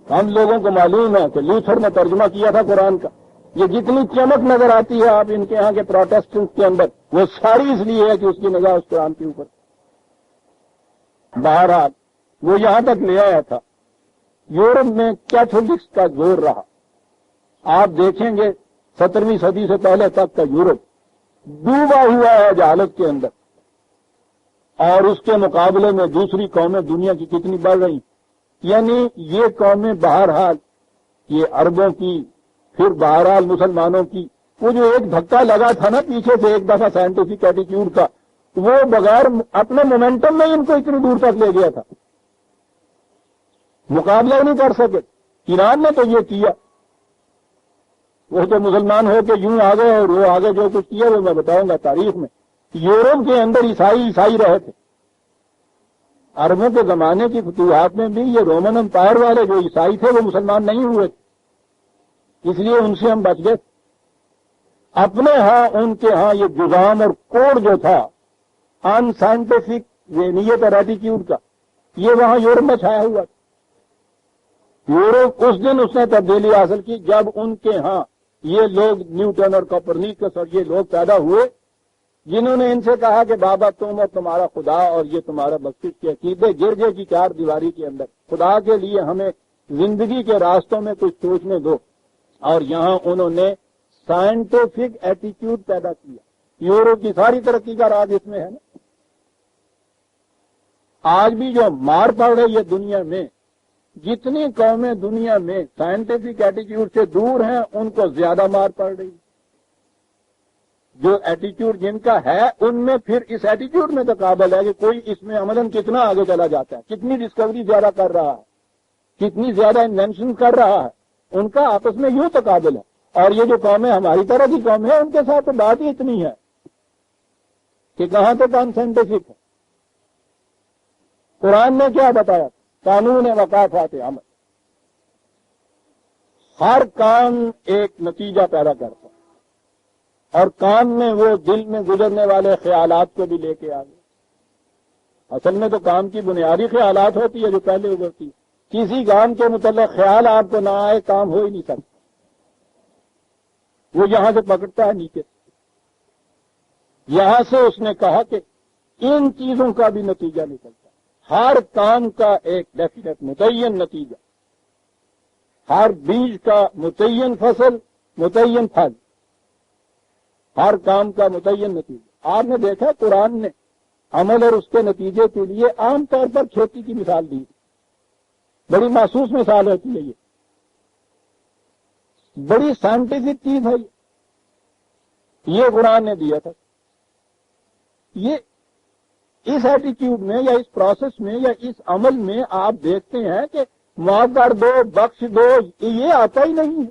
ہم لوگوں کو معلوم ہے کہ لوتھر نے ترجمہ کیا تھا قرآن کا۔ یہ جتنی چمک نظر آتی ہے آپ ان کے ہاں کے پروٹیسٹنٹ کے اندر، وہ ساری اس لیے ہے کہ اس کی نگاہ اس قرآن کے اوپر۔ بہرحال وہ یہاں تک لے آیا تھا۔ یورپ میں کیتھولکس کا زور رہا۔ آپ دیکھیں گے 17ویں صدی سے پہلے تک کا یورپ ڈوبا ہوا ہے جہالت کے اندر، اور اس کے مقابلے میں دوسری قومیں دنیا کی کتنی بڑھ رہی، یعنی یہ قومیں بہرحال یہ عربوں کی، پھر بہرحال مسلمانوں کی، وہ جو ایک دھکا لگا تھا نا پیچھے سے ایک دفعہ سائنٹیفک ایٹیچیوڈ کا، وہ بغیر اپنے مومنٹم میں ان کو اتنی دور تک لے گیا تھا، مقابلہ ہی نہیں کر سکے۔ ایران نے تو یہ کیا، وہ تو مسلمان ہو کے یوں آگے، اور وہ آگے جو کچھ کیا وہ میں بتاؤں گا تاریخ میں۔ یورپ کے اندر عیسائی رہے تھے۔ عربوں کے زمانے کی فتوحات میں بھی یہ رومن امپائر والے جو عیسائی تھے وہ مسلمان نہیں ہوئے تھے، اس لیے ان سے ہم بچ گئے۔ اپنے ہاں ان کے ہاں یہ جزام اور کوڈ جو تھا ان سائنٹیفک ذہنیت اور ایٹیچیوڈ کا، یہ وہاں یورپ میں چھایا ہوا تھا۔ یورپ اس دن اس نے تبدیلی حاصل کی جب ان کے ہاں یہ لوگ نیوٹن اور کوپرنیکس اور یہ لوگ پیدا ہوئے، جنہوں نے ان سے کہا کہ بابا تم اور تمہارا خدا اور یہ تمہارا بخشش کے عقیدے گر گئے کی 4 دیواری کے اندر، خدا کے لیے ہمیں زندگی کے راستوں میں کچھ سوچنے دو۔ اور یہاں انہوں نے سائنٹیفک ایٹیچیوڈ پیدا کیا۔ یورپ کی ساری ترقی کا راز اس میں ہے نا۔ آج بھی جو مار پڑ رہی ہے دنیا میں، جتنی قومیں دنیا میں سائنٹیفک ایٹیچیوڈ سے دور ہیں ان کو زیادہ مار پڑ رہی ہے۔ جو ایٹیچیوڈ جن کا ہے ان میں پھر اس ایٹیچیوڈ میں تقابل ہے کہ کوئی اس میں عملاً کتنا آگے چلا جاتا ہے، کتنی ڈسکوری زیادہ کر رہا ہے، کتنی زیادہ انوینشن کر رہا ہے، ان کا آپس میں یوں تقابل ہے۔ اور یہ جو قومیں ہماری طرح کی قومیں ہیں ان کے ساتھ تو بات ہی اتنی ہے کہ کہاں تک ان سائنٹیفک ہے۔ قرآن نے کیا بتایا؟ قانون وقافات عمل، ہر کام ایک نتیجہ پیدا کرتا ہے، اور کام میں وہ دل میں گزرنے والے خیالات کو بھی لے کے آ گئے۔ اصل میں تو کام کی بنیادی خیالات ہوتی ہے جو پہلے ابھرتی ہے۔ کسی کام کے متعلق خیال آپ کو نہ آئے کام ہو ہی نہیں سکتا، وہ یہاں سے پکڑتا ہے نیچے۔ یہاں سے اس نے کہا کہ ان چیزوں کا بھی نتیجہ نکلتا ہے، ہر کام کا ایک ڈیفینیٹ متعین نتیجہ، ہر بیج کا متعین فصل، متعین پھل، ہر کام کا متعین نتیجہ۔ آپ نے دیکھا قرآن نے عمل اور اس کے نتیجے کے لیے عام طور پر کھیتی کی مثال دی، بڑی محسوس مثال ہوتی ہے، یہ بڑی سائنٹیفک چیز ہے، یہ قرآن نے دیا تھا۔ یہ اس ایٹیچیوڈ میں یا اس پروسیس میں یا اس عمل میں آپ دیکھتے ہیں کہ معاف کر دو، بخش دو، یہ آتا ہی نہیں ہے۔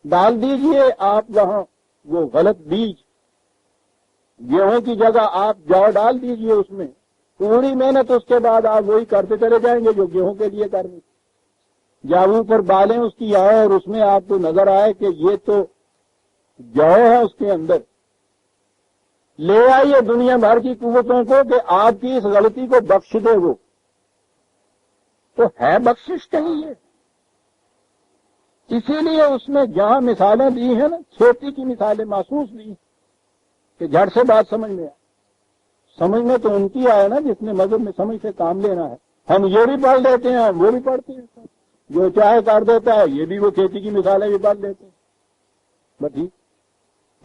ڈال دیجئے آپ وہاں وہ غلط بیج، گیہوں کی جگہ آپ جو ڈال دیجئے اس میں، پوری محنت اس کے بعد آپ وہی کرتے چلے جائیں گے جو گیہوں کے لیے کرنی، یا اوپر بالیں اس کی آئے اور اس میں آپ کو نظر آئے کہ یہ تو جو ہے اس کے اندر، لے آئیے دنیا بھر کی قوتوں کو کہ آپ کی اس غلطی کو بخش دے، وہ تو ہے بخشش کہیں یہ؟ اسی لیے اس میں جہاں مثالیں دی ہیں نا، کھیتی کی مثالیں محسوس دی کہ جھٹ سے بات سمجھ میں آئے، سمجھ میں تو ان کی آئے نا جس نے مذہب میں سمجھ سے کام لینا ہے۔ ہم یہ بھی پڑھ لیتے ہیں، ہم وہ بھی پڑھتے ہیں، جو چاہے کر دیتا ہے، یہ بھی وہ کھیتی کی مثالیں بھی پڑھ لیتے ہیں، بس ٹھیک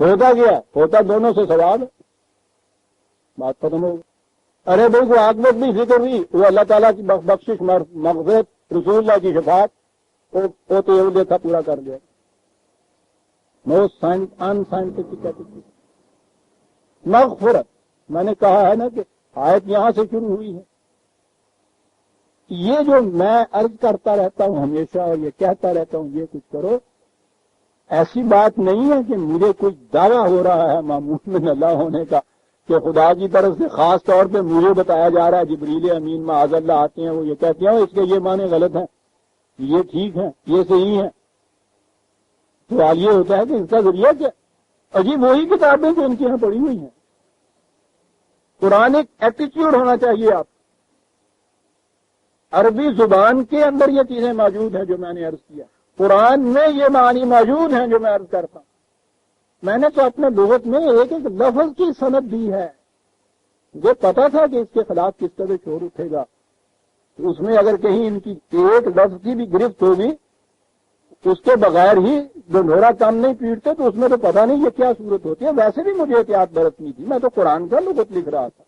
ہوتا گیا، ہوتا دونوں سے ثواب ہے، بات ختم ہو گئی۔ ارے بھائی کو عاقبت بھی ذکر ہوئی، وہ اللہ تعالیٰ کی بخشش، مغفرت، رسول اللہ کی شفاعت، وہ تو یہ دیکھا پورا کر دیا۔ موسٹ ان سائنٹفک ایٹیٹیوڈ مغفرت، میں نے کہا ہے نا کہ آیت یہاں سے شروع ہوئی ہے۔ یہ جو میں عرض کرتا رہتا ہوں ہمیشہ اور یہ کہتا رہتا ہوں یہ کچھ کرو، ایسی بات نہیں ہے کہ مجھے کوئی دعویٰ ہو رہا ہے معمول میں اللہ ہونے کا کہ خدا کی طرف سے خاص طور پہ مجھے بتایا جا رہا ہے، جبریل امین معاذ اللہ آتے ہیں، وہ یہ کہتے ہیں اس کے یہ معنی غلط ہیں، یہ ٹھیک ہے، یہ صحیح ہے۔ سوال یہ ہوتا ہے کہ اس کا ذریعہ کیا؟ عجیب وہی کتابیں جو ان کی یہاں پڑھی ہوئی ہیں۔ قرآن ایک ایٹیٹیوڈ ہونا چاہیے آپ، عربی زبان کے اندر یہ چیزیں موجود ہیں جو میں نے عرض کیا، قرآن میں یہ معنی موجود ہیں جو میں عرض کرتا ہوں۔ میں نے تو اپنے لغت میں ایک ایک لفظ کی سند دی ہے، مجھے پتا تھا کہ اس کے خلاف کس طرح شور اٹھے گا، تو اس میں اگر کہیں ان کی ایک لفظ کی بھی گرفت ہوگی اس کے بغیر ہی ڈنڈورا کم نہیں پیٹتے تو اس میں تو پتہ نہیں یہ کیا صورت ہوتی ہے۔ ویسے بھی مجھے احتیاط برتنی تھی، میں تو قرآن کا لغت لکھ رہا تھا،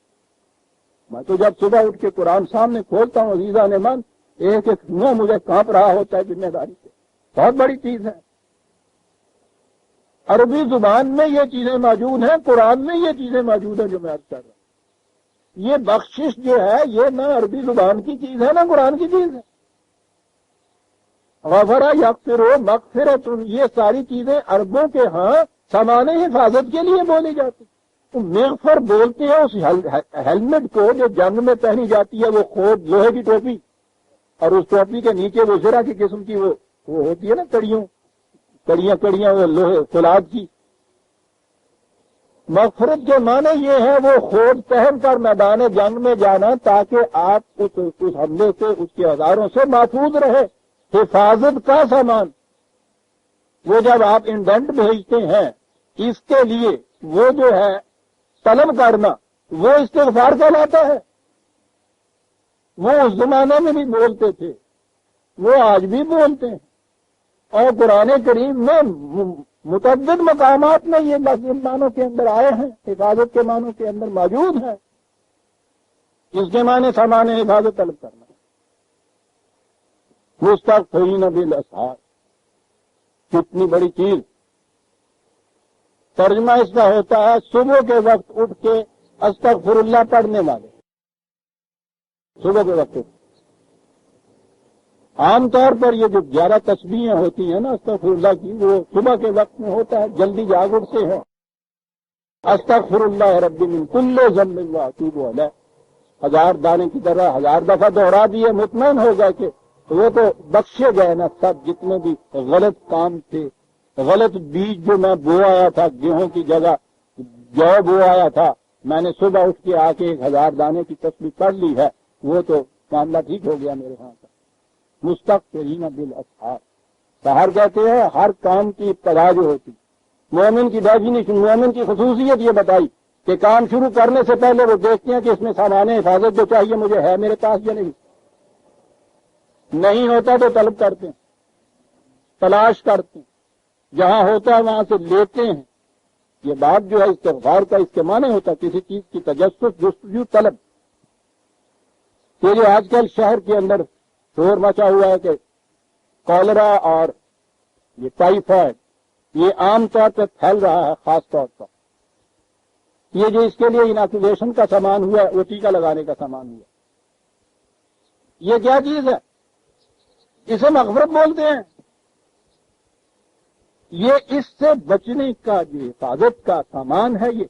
میں تو جب صبح اٹھ کے قرآن سامنے کھولتا ہوں عزیزہ نعمان، ایک ایک منہ مجھے کانپ رہا ہوتا ہے ذمہ داری سے، بہت بڑی چیز ہے۔ عربی زبان میں یہ چیزیں موجود ہیں، قرآن میں یہ چیزیں موجود ہیں جو میں عرض کر رہا ہوں۔ یہ بخشش جو ہے یہ نہ عربی زبان کی چیز ہے نہ قرآن کی چیز ہے۔ غفرہ یغفر مغفرۃ، یہ ساری چیزیں عربوں کے ہاں سامان حفاظت کے لیے بولی جاتی۔ تو مغفر بولتے ہیں اس ہیلمٹ کو جو جنگ میں پہنی جاتی ہے، وہ خود لوہے کی ٹوپی، اور اس ٹوپی کے نیچے وہ زرہ کی قسم کی وہ ہوتی ہے نا کڑیاں وہ لوہے فولاد کی۔ مغفرت کے معنی یہ ہے وہ خود پہن کر میدان جنگ میں جانا تاکہ آپ اس حملے سے، اس کے ہزاروں سے محفوظ رہے، حفاظت کا سامان۔ وہ جب آپ انڈنٹ بھیجتے ہیں اس کے لیے وہ جو ہے طلب کرنا، وہ استغفار کہلاتا ہے۔ وہ اس زمانے میں بھی بولتے تھے، وہ آج بھی بولتے ہیں، اور قرآن کریم میں متعدد مقامات میں یہ لفظ ان معنوں کے اندر آئے ہیں، حفاظت کے معنوں کے اندر موجود ہیں۔ اس کے معنی سامان حفاظت طلب کرنا۔ مستغفرین بالاسحار، کتنی بڑی چیز۔ ترجمہ اس کا ہوتا ہے صبح کے وقت اٹھ کے استغفر اللہ پڑھنے والے، صبح کے وقت اٹھ۔ عام طور پر یہ جو 11 تسبیحیں ہوتی ہیں نا استغفر اللہ کی، وہ صبح کے وقت میں ہوتا ہے، جلدی جاگ اٹھتے ہیں۔ استغفر اللہ رب من کل ذنب واتوب الیہ، 1000 دانے کی طرح 1000 دفعہ دوہرا دیے، مطمئن ہو گئے کہ وہ تو بخشے گئے نا سب جتنے بھی غلط کام تھے، غلط بیج جو میں بو آیا تھا، گیہوں کی جگہ جو بو آیا تھا، میں نے صبح اٹھ کے آ کے 1000 دانے کی تسبیح پڑھ لی ہے، وہ تو معاملہ ٹھیک ہو گیا میرے ہاں کا۔ مستغفرین بالاسحار، سحر کہتے ہیں ہر کام کی ابتدا جو ہوتی۔ مومن کی ڈیفینیشن، مومن کی خصوصیت یہ بتائی کہ کام شروع کرنے سے پہلے وہ دیکھتے ہیں کہ اس میں سامان حفاظت جو چاہیے مجھے ہے میرے پاس یا نہیں ہوتا تو طلب کرتے ہیں، تلاش کرتے ہیں، جہاں ہوتا ہے وہاں سے لیتے ہیں۔ یہ بات جو ہے استغفار کا اس کے معنی ہوتا ہے کسی چیز کی تجسس، جستجو، طلب۔ یہ جو آج کل شہر کے اندر شور مچا ہوا ہے کہ کالرا اور یہ ٹائیفائڈ یہ عام طور پہ پھیل رہا ہے، خاص طور پر یہ جو اس کے لیے اناکولیشن کا سامان ہوا وہ ٹیکہ لگانے کا سامان ہوا، یہ کیا چیز ہے؟ اسے مغفرت بولتے ہیں۔ یہ اس سے بچنے کا جو حفاظت کا سامان ہے، یہ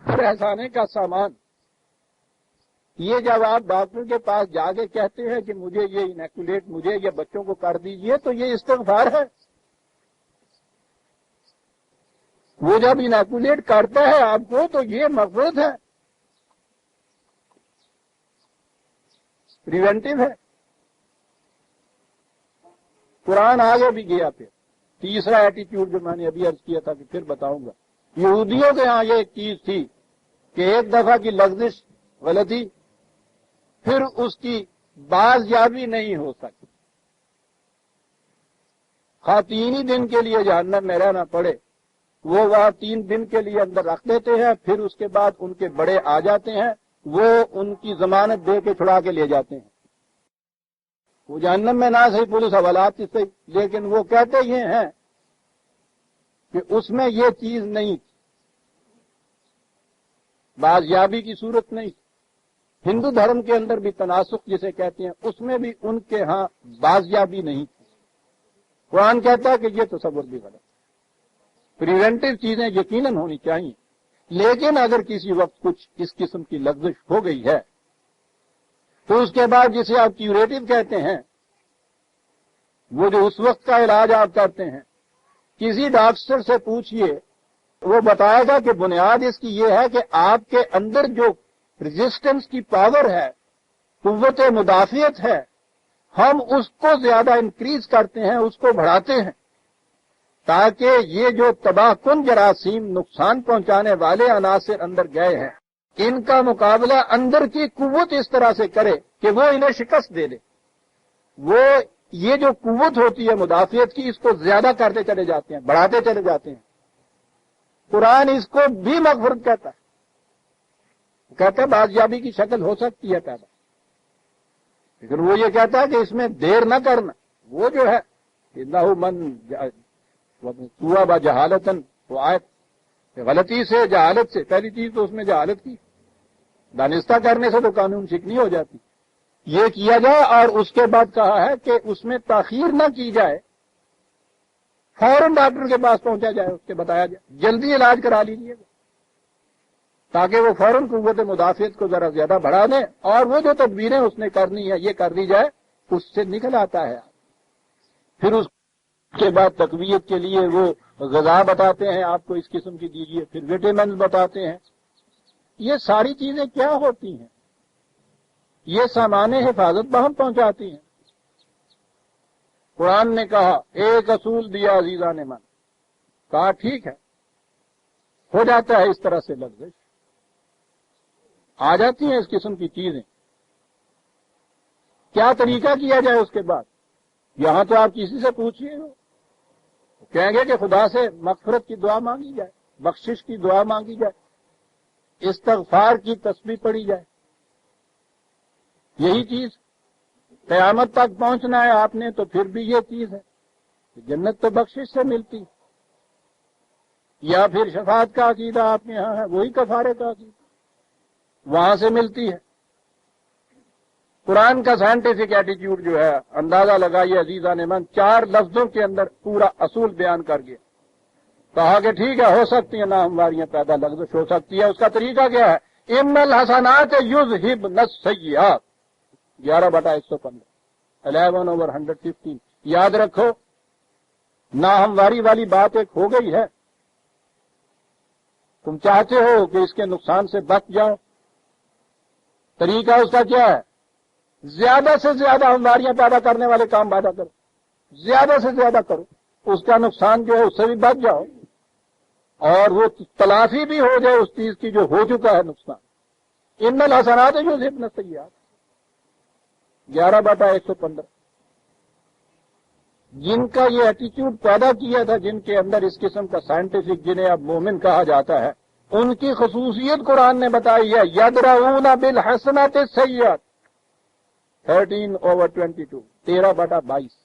پہچانے کا سامان، یہ جب آپ ڈاکٹر کے پاس جا کے کہتے ہیں کہ مجھے یہ انیکولیٹ مجھے یہ بچوں کو کر دیجئے، تو یہ استغفار ہے۔ وہ جب انیکولیٹ کرتا ہے آپ کو تو یہ مغفرت ہے، پریونٹیو ہے۔ قرآن آگے بھی گیا۔ پھر تیسرا ایٹیٹیوڈ جو میں نے ابھی عرض کیا تھا کہ پھر بتاؤں گا، یہودیوں کے ہاں یہ ایک چیز تھی کہ ایک دفعہ کی لغزش غلطی پھر اس کی بازیابی نہیں ہو سکتی، خواہ 3 ہی دن کے لیے جہنم میں رہنا پڑے، وہ وہاں 3 دن کے لیے اندر رکھ دیتے ہیں، پھر اس کے بعد ان کے بڑے آ جاتے ہیں، وہ ان کی ضمانت دے کے چھڑا کے لے جاتے ہیں۔ وہ جہنم میں نہ صحیح پولیس حوالات سے صحیح، لیکن وہ کہتے یہ ہیں کہ اس میں یہ چیز نہیں تھی، بازیابی کی صورت نہیں۔ ہندو دھرم کے اندر بھی تناسخ جسے کہتے ہیں، اس میں بھی ان کے ہاں بازیابی نہیں تھی۔ قرآن کہتا ہے کہ یہ تصور بھی غلط ہے۔ پریونٹیو چیزیں یقیناً ہونی چاہیے، لیکن اگر کسی وقت کچھ اس قسم کی لغزش ہو گئی ہے تو اس کے بعد جسے آپ کیوریٹو کہتے ہیں، وہ جو اس وقت کا علاج آپ کرتے ہیں، کسی ڈاکٹر سے پوچھئے، وہ بتائے گا کہ بنیاد اس کی یہ ہے کہ آپ کے اندر جو ریزسٹنس کی پاور ہے، قوت مدافعت ہے، ہم اس کو زیادہ انکریز کرتے ہیں، اس کو بڑھاتے ہیں، تاکہ یہ جو تباہ کن جراثیم نقصان پہنچانے والے عناصر اندر گئے ہیں، ان کا مقابلہ اندر کی قوت اس طرح سے کرے کہ وہ انہیں شکست دے دے۔ وہ یہ جو قوت ہوتی ہے مدافعت کی، اس کو زیادہ کرتے چلے جاتے ہیں، بڑھاتے چلے جاتے ہیں۔ قرآن اس کو بھی مغفرت کہتا ہے، کہتا ہے بازیابی کی شکل ہو سکتی ہے پیدا، لیکن وہ یہ کہتا ہے کہ اس میں دیر نہ کرنا۔ وہ جو ہے انہ من سوا با جہالتن، وہ آیت غلطی سے جہالت سے، پہلی چیز تو اس میں جہالت کی، دانستہ کرنے سے تو قانون شکنی ہو جاتی، یہ کیا جائے۔ اور اس کے بعد کہا ہے کہ اس میں تاخیر نہ کی جائے، فوراً ڈاکٹر کے پاس پہنچا جائے، اس کے بتایا جائے، جلدی علاج کرا لیجیے گا، تاکہ وہ فوراً قوت مدافعت کو ذرا زیادہ بڑھا دیں، اور وہ جو تدبیریں اس نے کرنی ہے یہ کر دی جائے، اس سے نکل آتا ہے۔ پھر اس کے بعد تقویت کے لیے وہ غذا بتاتے ہیں آپ کو اس قسم کی دیجیے، پھر وٹامنز بتاتے ہیں۔ یہ ساری چیزیں کیا ہوتی ہیں؟ یہ سامان حفاظت بہم پہنچاتی ہیں۔ قرآن نے کہا ایک اصول دیا عزیزان من، کہا ٹھیک ہے، ہو جاتا ہے اس طرح سے لغزش، آ جاتی ہیں اس قسم کی چیزیں، کیا طریقہ کیا جائے اس کے بعد؟ یہاں تو آپ کسی سے پوچھئے ہو، کہیں گے کہ خدا سے مغفرت کی دعا مانگی جائے، بخشش کی دعا مانگی جائے، استغفار کی تسبیح پڑھی جائے، یہی چیز۔ قیامت تک پہنچنا ہے آپ نے تو پھر بھی یہ چیز ہے کہ جنت تو بخشش سے ملتی، یا پھر شفاعت کا عقیدہ آپ کے یہاں ہے، وہی کفارے کا عقیدہ وہاں سے ملتی ہے۔ قرآن کا سائنٹیفک ایٹیٹیوڈ جو ہے، اندازہ لگائیے عزیزان من، 4 لفظوں کے اندر پورا اصول بیان کر گیا۔ کہا کہ ٹھیک ہے، ہو سکتی ہیں ناہمواریاں پیدا، لغزش ہو سکتی ہے، اس کا طریقہ کیا ہے؟ ان الحسنات یذہبن السیئات، 11/115، 11/115۔ یاد رکھو، ناہمواری والی بات ایک ہو گئی ہے، تم چاہتے ہو کہ اس کے نقصان سے بچ جاؤ، طریقہ اس کا کیا ہے؟ زیادہ سے زیادہ ہمواریاں پیدا کرنے والے کام پیدا کرو، زیادہ سے زیادہ کرو، اس کا نقصان جو ہے اس سے بھی بچ جاؤ، اور وہ تلافی بھی ہو جائے اس چیز کی جو ہو چکا ہے نقصان۔ ان الحسنات یذہبن السیئات، 11/115۔ جن کا یہ ایٹیٹیوڈ پیدا کیا تھا، جن کے اندر اس قسم کا سائنٹیفک، جنہیں اب مومن کہا جاتا ہے، ان کی خصوصیت قرآن نے بتائی ہے، یدرؤون بالحسنات السیئات، 13/22، 13/22۔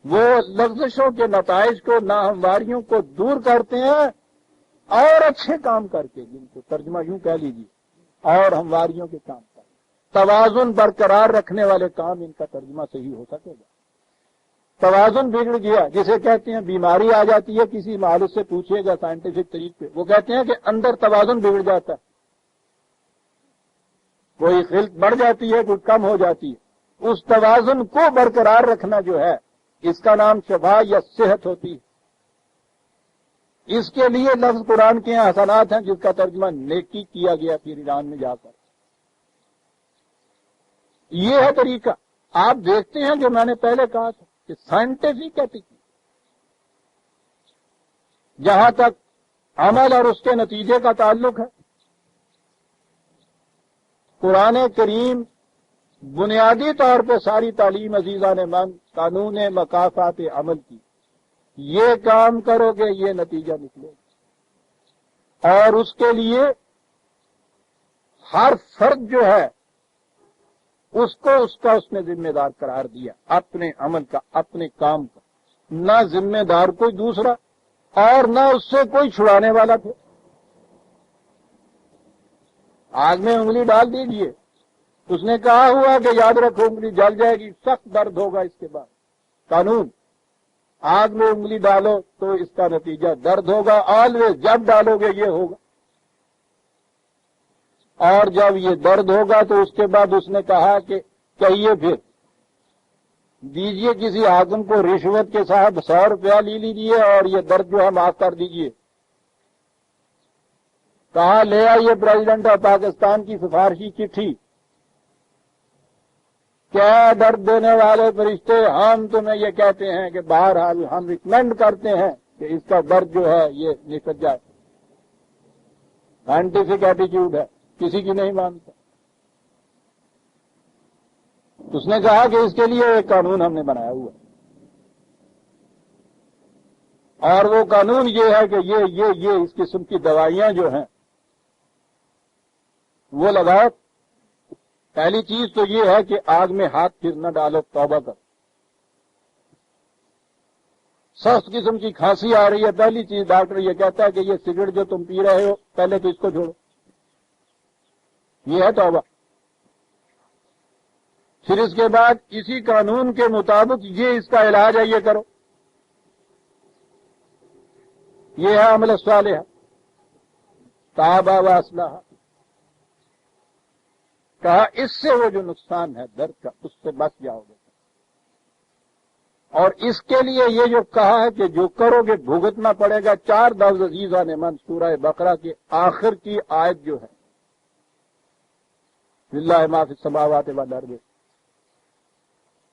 وہ لغزشوں کے نتائج کو، ناہمواریوں کو دور کرتے ہیں، اور اچھے کام کر کے، جن کو ترجمہ یوں کہہ لیجیے، اور ہمواریوں کے کام کر توازن برقرار رکھنے والے کام، ان کا ترجمہ صحیح ہو سکے گا۔ توازن بگڑ گیا، جسے کہتے ہیں بیماری آ جاتی ہے، کسی مالک سے پوچھیے گا سائنٹیفک طریقے، وہ کہتے ہیں کہ اندر توازن بگڑ جاتا ہے، کوئی خلط بڑھ جاتی ہے، کوئی کم ہو جاتی ہے۔ اس توازن کو برقرار رکھنا جو ہے، اس کا نام شفا یا صحت ہوتی ہے۔ اس کے لیے لفظ قرآن کے یہاں حسنات ہیں، جس کا ترجمہ نیکی کیا گیا پھر ایران میں جا کر۔ یہ ہے طریقہ۔ آپ دیکھتے ہیں جو میں نے پہلے کہا تھا کہ سائنٹیفک ایتھک، جہاں تک عمل اور اس کے نتیجے کا تعلق ہے، قرآن کریم بنیادی طور پہ ساری تعلیم عزیزان من قانون مکافات عمل کی، یہ کام کرو گے یہ نتیجہ نکلے گا، اور اس کے لیے ہر فرد جو ہے اس کو اس نے ذمہ دار قرار دیا، اپنے عمل کا، اپنے کام کا، نہ ذمہ دار کوئی دوسرا اور نہ اس سے کوئی چھڑانے والا تھے۔ آگ میں انگلی ڈال دیجئے، اس نے کہا ہوا کہ یاد رکھو انگلی جل جائے گی، سخت درد ہوگا اس کے بعد۔ قانون، آگ میں انگلی ڈالو تو اس کا نتیجہ درد ہوگا، آلویز جب ڈالو گے یہ ہوگا، اور جب یہ درد ہوگا تو اس کے بعد اس نے کہا کہ کہیے پھر دیجئے کسی حاکم کو رشوت کے ساتھ 100 روپیہ لے لیجیے اور یہ درد جو ہے معاف کر دیجئے۔ کہا لے آئیے پریزیڈنٹ آف پاکستان کی سفارشی چٹھی، کیا درد دینے والے فرشتے، ہم تمہیں یہ کہتے ہیں کہ بہرحال ہم ریکمینڈ کرتے ہیں کہ اس کا درد جو ہے یہ نکل جائے۔ سائنٹیفک ایٹیچیوڈ ہے، کسی کی نہیں مانتا۔ اس نے کہا کہ اس کے لیے ایک قانون ہم نے بنایا ہوا ہے، اور وہ قانون یہ ہے کہ یہ اس قسم کی دوائیاں جو ہیں وہ لگاؤ۔ پہلی چیز تو یہ ہے کہ آگ میں ہاتھ پھر نہ ڈالو، توبہ کر۔ سخت قسم کی کھانسی آ رہی ہے، پہلی چیز ڈاکٹر یہ کہتا ہے کہ یہ سگریٹ جو تم پی رہے ہو پہلے تو اس کو چھوڑو، یہ ہے توبہ۔ پھر اس کے بعد اسی قانون کے مطابق یہ اس کا علاج ہے، یہ کرو، یہ ہے عمل صالح، تابا و اصلح۔ کہا اس سے وہ جو نقصان ہے درد کا اس سے بچ جاؤ گے، اور اس کے لیے یہ جو کہا ہے کہ جو کرو گے بھگتنا پڑے گا۔ 4 لفظ عزیزان من سورہ بقرہ کے آخر کی آیت جو ہے، للہ ما فی السماوات والارض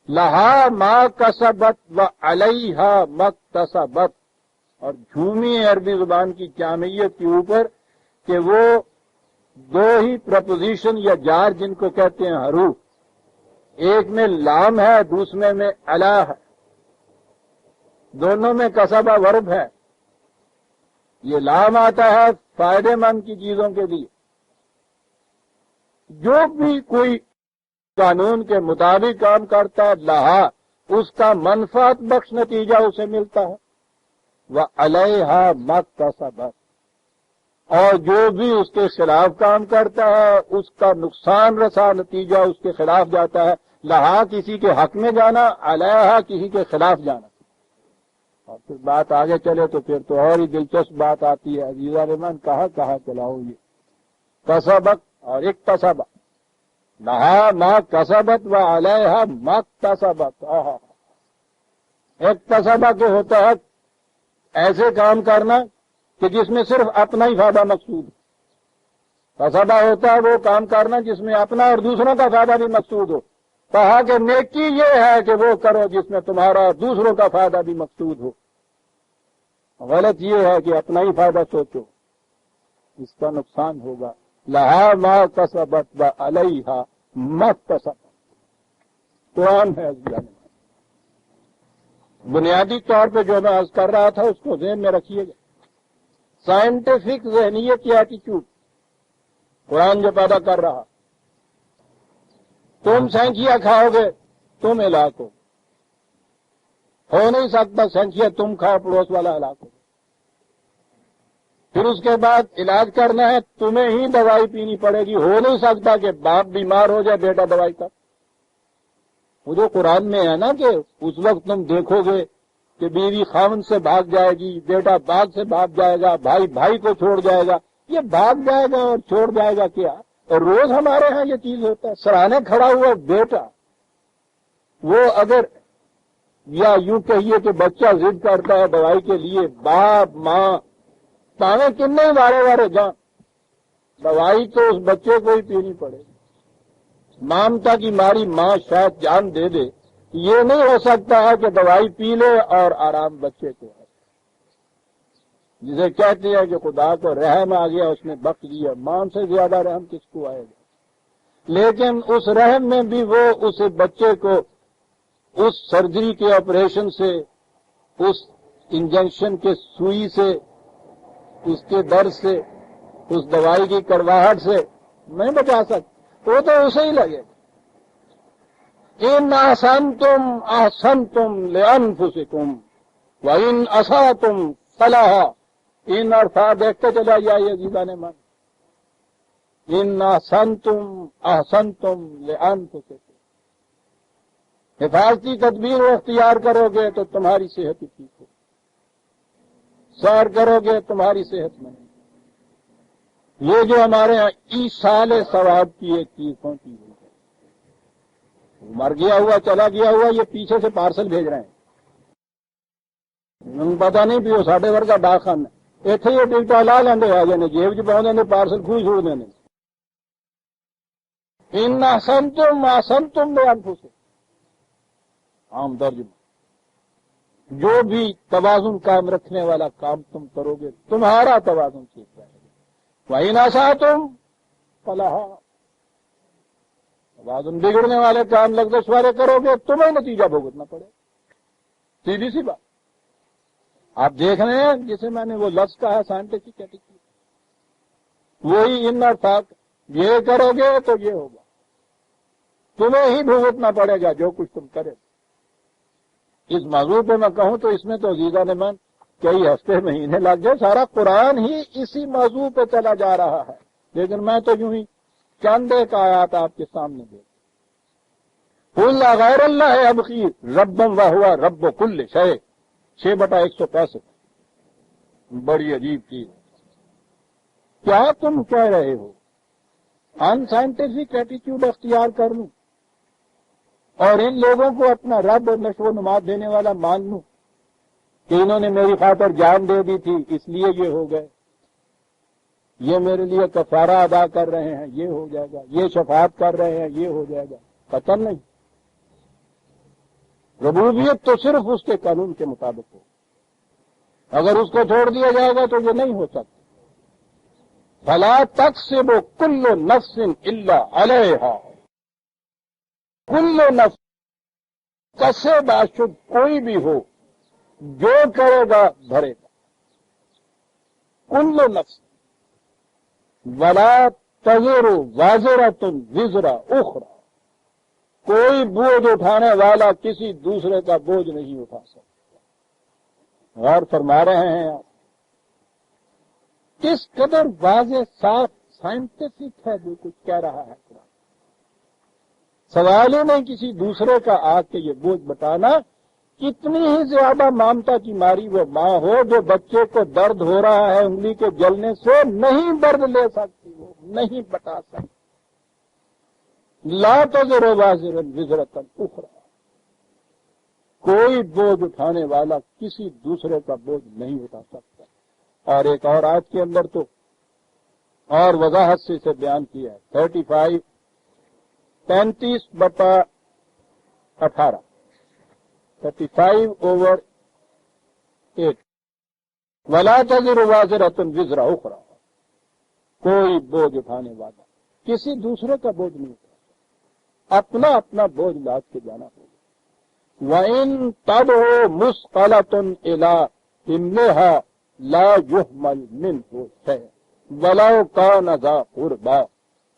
لہا ما کسبت وعلیہا ما اکتسبت، اور جھومی عربی زبان کی جامعیت کے اوپر کہ وہ 2 ہی پرپوزیشن یا جار جن کو کہتے ہیں حروف، ایک میں لام ہے دوسرے میں علا ہے، دونوں میں کسبہ ورب ہے۔ یہ لام آتا ہے فائدے مند کی چیزوں کے لیے، جو بھی کوئی قانون کے مطابق کام کرتا ہے لہا اس کا منفعت بخش نتیجہ اسے ملتا ہے، وعلیہا ما اکتسبت، اور جو بھی اس کے خلاف کام کرتا ہے اس کا نقصان رسا نتیجہ اس کے خلاف جاتا ہے۔ لہا کسی کے حق میں جانا، علیہا کسی کے خلاف جانا۔ اور پھر بات آگے چلے تو پھر تو اور ہی دلچسپ بات آتی ہے، عزیزان من کہاں چلاؤ یہ کسبت اور اکتسبت، لہا ما کسبت و علیہا ما اکتسبت۔ اکتسبہ کے ہوتا ہے ایسے کام کرنا کہ جس میں صرف اپنا ہی فائدہ مقصود ہے، کسبہ ہوتا ہے وہ کام کرنا جس میں اپنا اور دوسروں کا فائدہ بھی مقصود ہو۔ کہا کہ نیکی یہ ہے کہ وہ کرو جس میں تمہارا اور دوسروں کا فائدہ بھی مقصود ہو۔ غلط یہ ہے کہ اپنا ہی فائدہ سوچو، اس کا نقصان ہوگا۔ لہا ما کسبت و علیہا ما اکتسبت، قرآن ہے۔ بنیادی طور پہ جو میں عرض کر رہا تھا اس کو ذہن میں رکھیے گا۔ سائنٹیفک ذہنیت کی ایٹیچیوڈ قرآن جو پیدا کر رہا، تم سینکیا کھاؤ گے تم ہلاک ہو نہیں سکتا، سینکیا تم کھاؤ پڑوس والا ہلاک ہو۔ پھر اس کے بعد علاج کرنا ہے، تمہیں ہی دوائی پینی پڑے گی. ہو نہیں سکتا کہ باپ بیمار ہو جائے بیٹا دوائی کا. وہ جو قرآن میں ہے نا کہ اس وقت تم دیکھو گے کہ بیوی خاوند سے بھاگ جائے گی، بیٹا باغ سے بھاگ جائے گا، بھائی بھائی کو چھوڑ جائے گا. یہ بھاگ جائے گا اور چھوڑ جائے گا کیا؟ اور روز ہمارے ہاں یہ چیز ہوتا ہے. سراہنے کھڑا ہوا بیٹا، وہ اگر یا یوں کہیے کہ بچہ ضد کرتا ہے دوائی کے لیے، باپ ماں پاویں کتنے وارے وارے جان، دوائی تو اس بچے کو ہی پینی پڑے گی. مامتا کی ماری ماں شاید جان دے دے، یہ نہیں ہو سکتا ہے کہ دوائی پی لے اور آرام بچے کو ہے. جسے کہتے ہیں کہ خدا کو رحم آ گیا اس نے بخش دیا، ماں سے زیادہ رحم کس کو آئے گا؟ لیکن اس رحم میں بھی وہ اس بچے کو اس سرجری کے آپریشن سے، اس انجیکشن کے سوئی سے، اس کے درد سے، اس دوائی کی کڑواہٹ سے نہیں بچا سکتا. وہ تو اسے ہی لگے. ان احسنتم احسنتم لانفسکم وان اسأتم فلها. ان الفاظ دیکھتے چلا جائیے عزیزان من. ان احسنتم احسنتم لانفسکم. حفاظتی تدبیر اختیار کرو گے تو تمہاری صحت ہی ٹھیک ہو، سیر کرو گے تمہاری صحت میں. یہ جو ہمارے یہاں ایصال ثواب کی ایک چیز پہنچی ہوئی ہے، مر گیا ہوا چلا گیا ہوا یہ پیچھے سے پارسل بھیج رہے ہیں. پتا نہیں پیو ساڈے ورگا ڈاکخانہ اتنے یہ ٹکٹا لا لیندے آ جانے جیب چ پاؤں دیں پارسل کھوئی چھوڑ دیں. ان احسنتم احسنتم لانفسکم. عام ترجمہ، جو بھی توازن قائم رکھنے والا کام تم کرو گے تمہارا توازن ٹھیک رہے گا. وَإِنْ أَسَأْتُمْ فَلَهَا. توازن بگڑنے والے کام لغزش والے کرو گے تمہیں نتیجہ بھگتنا پڑے. سیدھی سی بات. آپ دیکھ رہے ہیں جسے میں نے وہ لفظ کہا سائنٹفک ایٹیٹیوڈ، وہی ان ارتاق. یہ کرو گے تو یہ ہوگا، تمہیں ہی بھگتنا پڑے گا جو کچھ تم کرے. اس موضوع پہ میں کہوں تو اس میں تو عزیزان من کئی ہفتے مہینے لگ گئے. سارا قرآن ہی اسی موضوع پہ چلا جا رہا ہے، لیکن میں تو یوں ہی چند ایک آیات آپ کے سامنے دے. قل غیر اللہ ابغی ربا وہو رب کل شیء 6/165. بڑی عجیب چیز. کیا تم کہہ رہے ہو ان سائنٹیفک ایٹیٹیوڈ اختیار کر لوں اور ان لوگوں کو اپنا رب اور نشو و نما دینے والا مان لوں کہ انہوں نے میری خاطر جان دے دی تھی اس لیے یہ ہو گئے، یہ میرے لیے کفارہ ادا کر رہے ہیں یہ ہو جائے گا، یہ شفاعت کر رہے ہیں یہ ہو جائے گا. قطعاً نہیں. ربوبیت تو صرف اس کے قانون کے مطابق ہو. اگر اس کو چھوڑ دیا جائے گا تو یہ نہیں ہو سکتا. فلا تکسب کل نفس الا علیہا. کل نفس کسے باشد کوئی بھی ہو جو کرے گا بھرے گا. کل نفس ولا تزر وازرۃ وزر اخرى. کوئی بوجھ اٹھانے والا کسی دوسرے کا بوجھ نہیں اٹھا سکتا. غور فرما رہے ہیں آپ کس قدر واضح صاف سائنٹیفک ہے جو کچھ کہہ رہا ہے قرآن. سوال ہی نہیں کسی دوسرے کا آ کے یہ بوجھ بٹانا. کتنی ہی زیادہ مامتا کی ماری وہ ماں ہو جو بچے کو درد ہو رہا ہے انگلی کے جلنے سے نہیں درد لے سکتی، وہ نہیں بتا سکتی. لا تزر وازرۃ وزرۃ اخرى. کوئی بوجھ اٹھانے والا کسی دوسرے کا بوجھ نہیں اٹھا سکتا. اور ایک اور آیت کے اندر تو اور وضاحت سے اسے بیان کیا ہے 35/18 35/8. ولا تزر وازرۃ وزر اخرى. کوئی بوجھ اٹھانے والا کسی دوسرے کا بوجھ نہیں اٹھا سکتا، اپنا اپنا بوجھ لاد کے جانا ہوگا. وَإِن تَدْعُ مُثْقَلَةٌ إِلَىٰ حِمْلِهَا لا يحمل منه شيء ولو كان ذا قربى.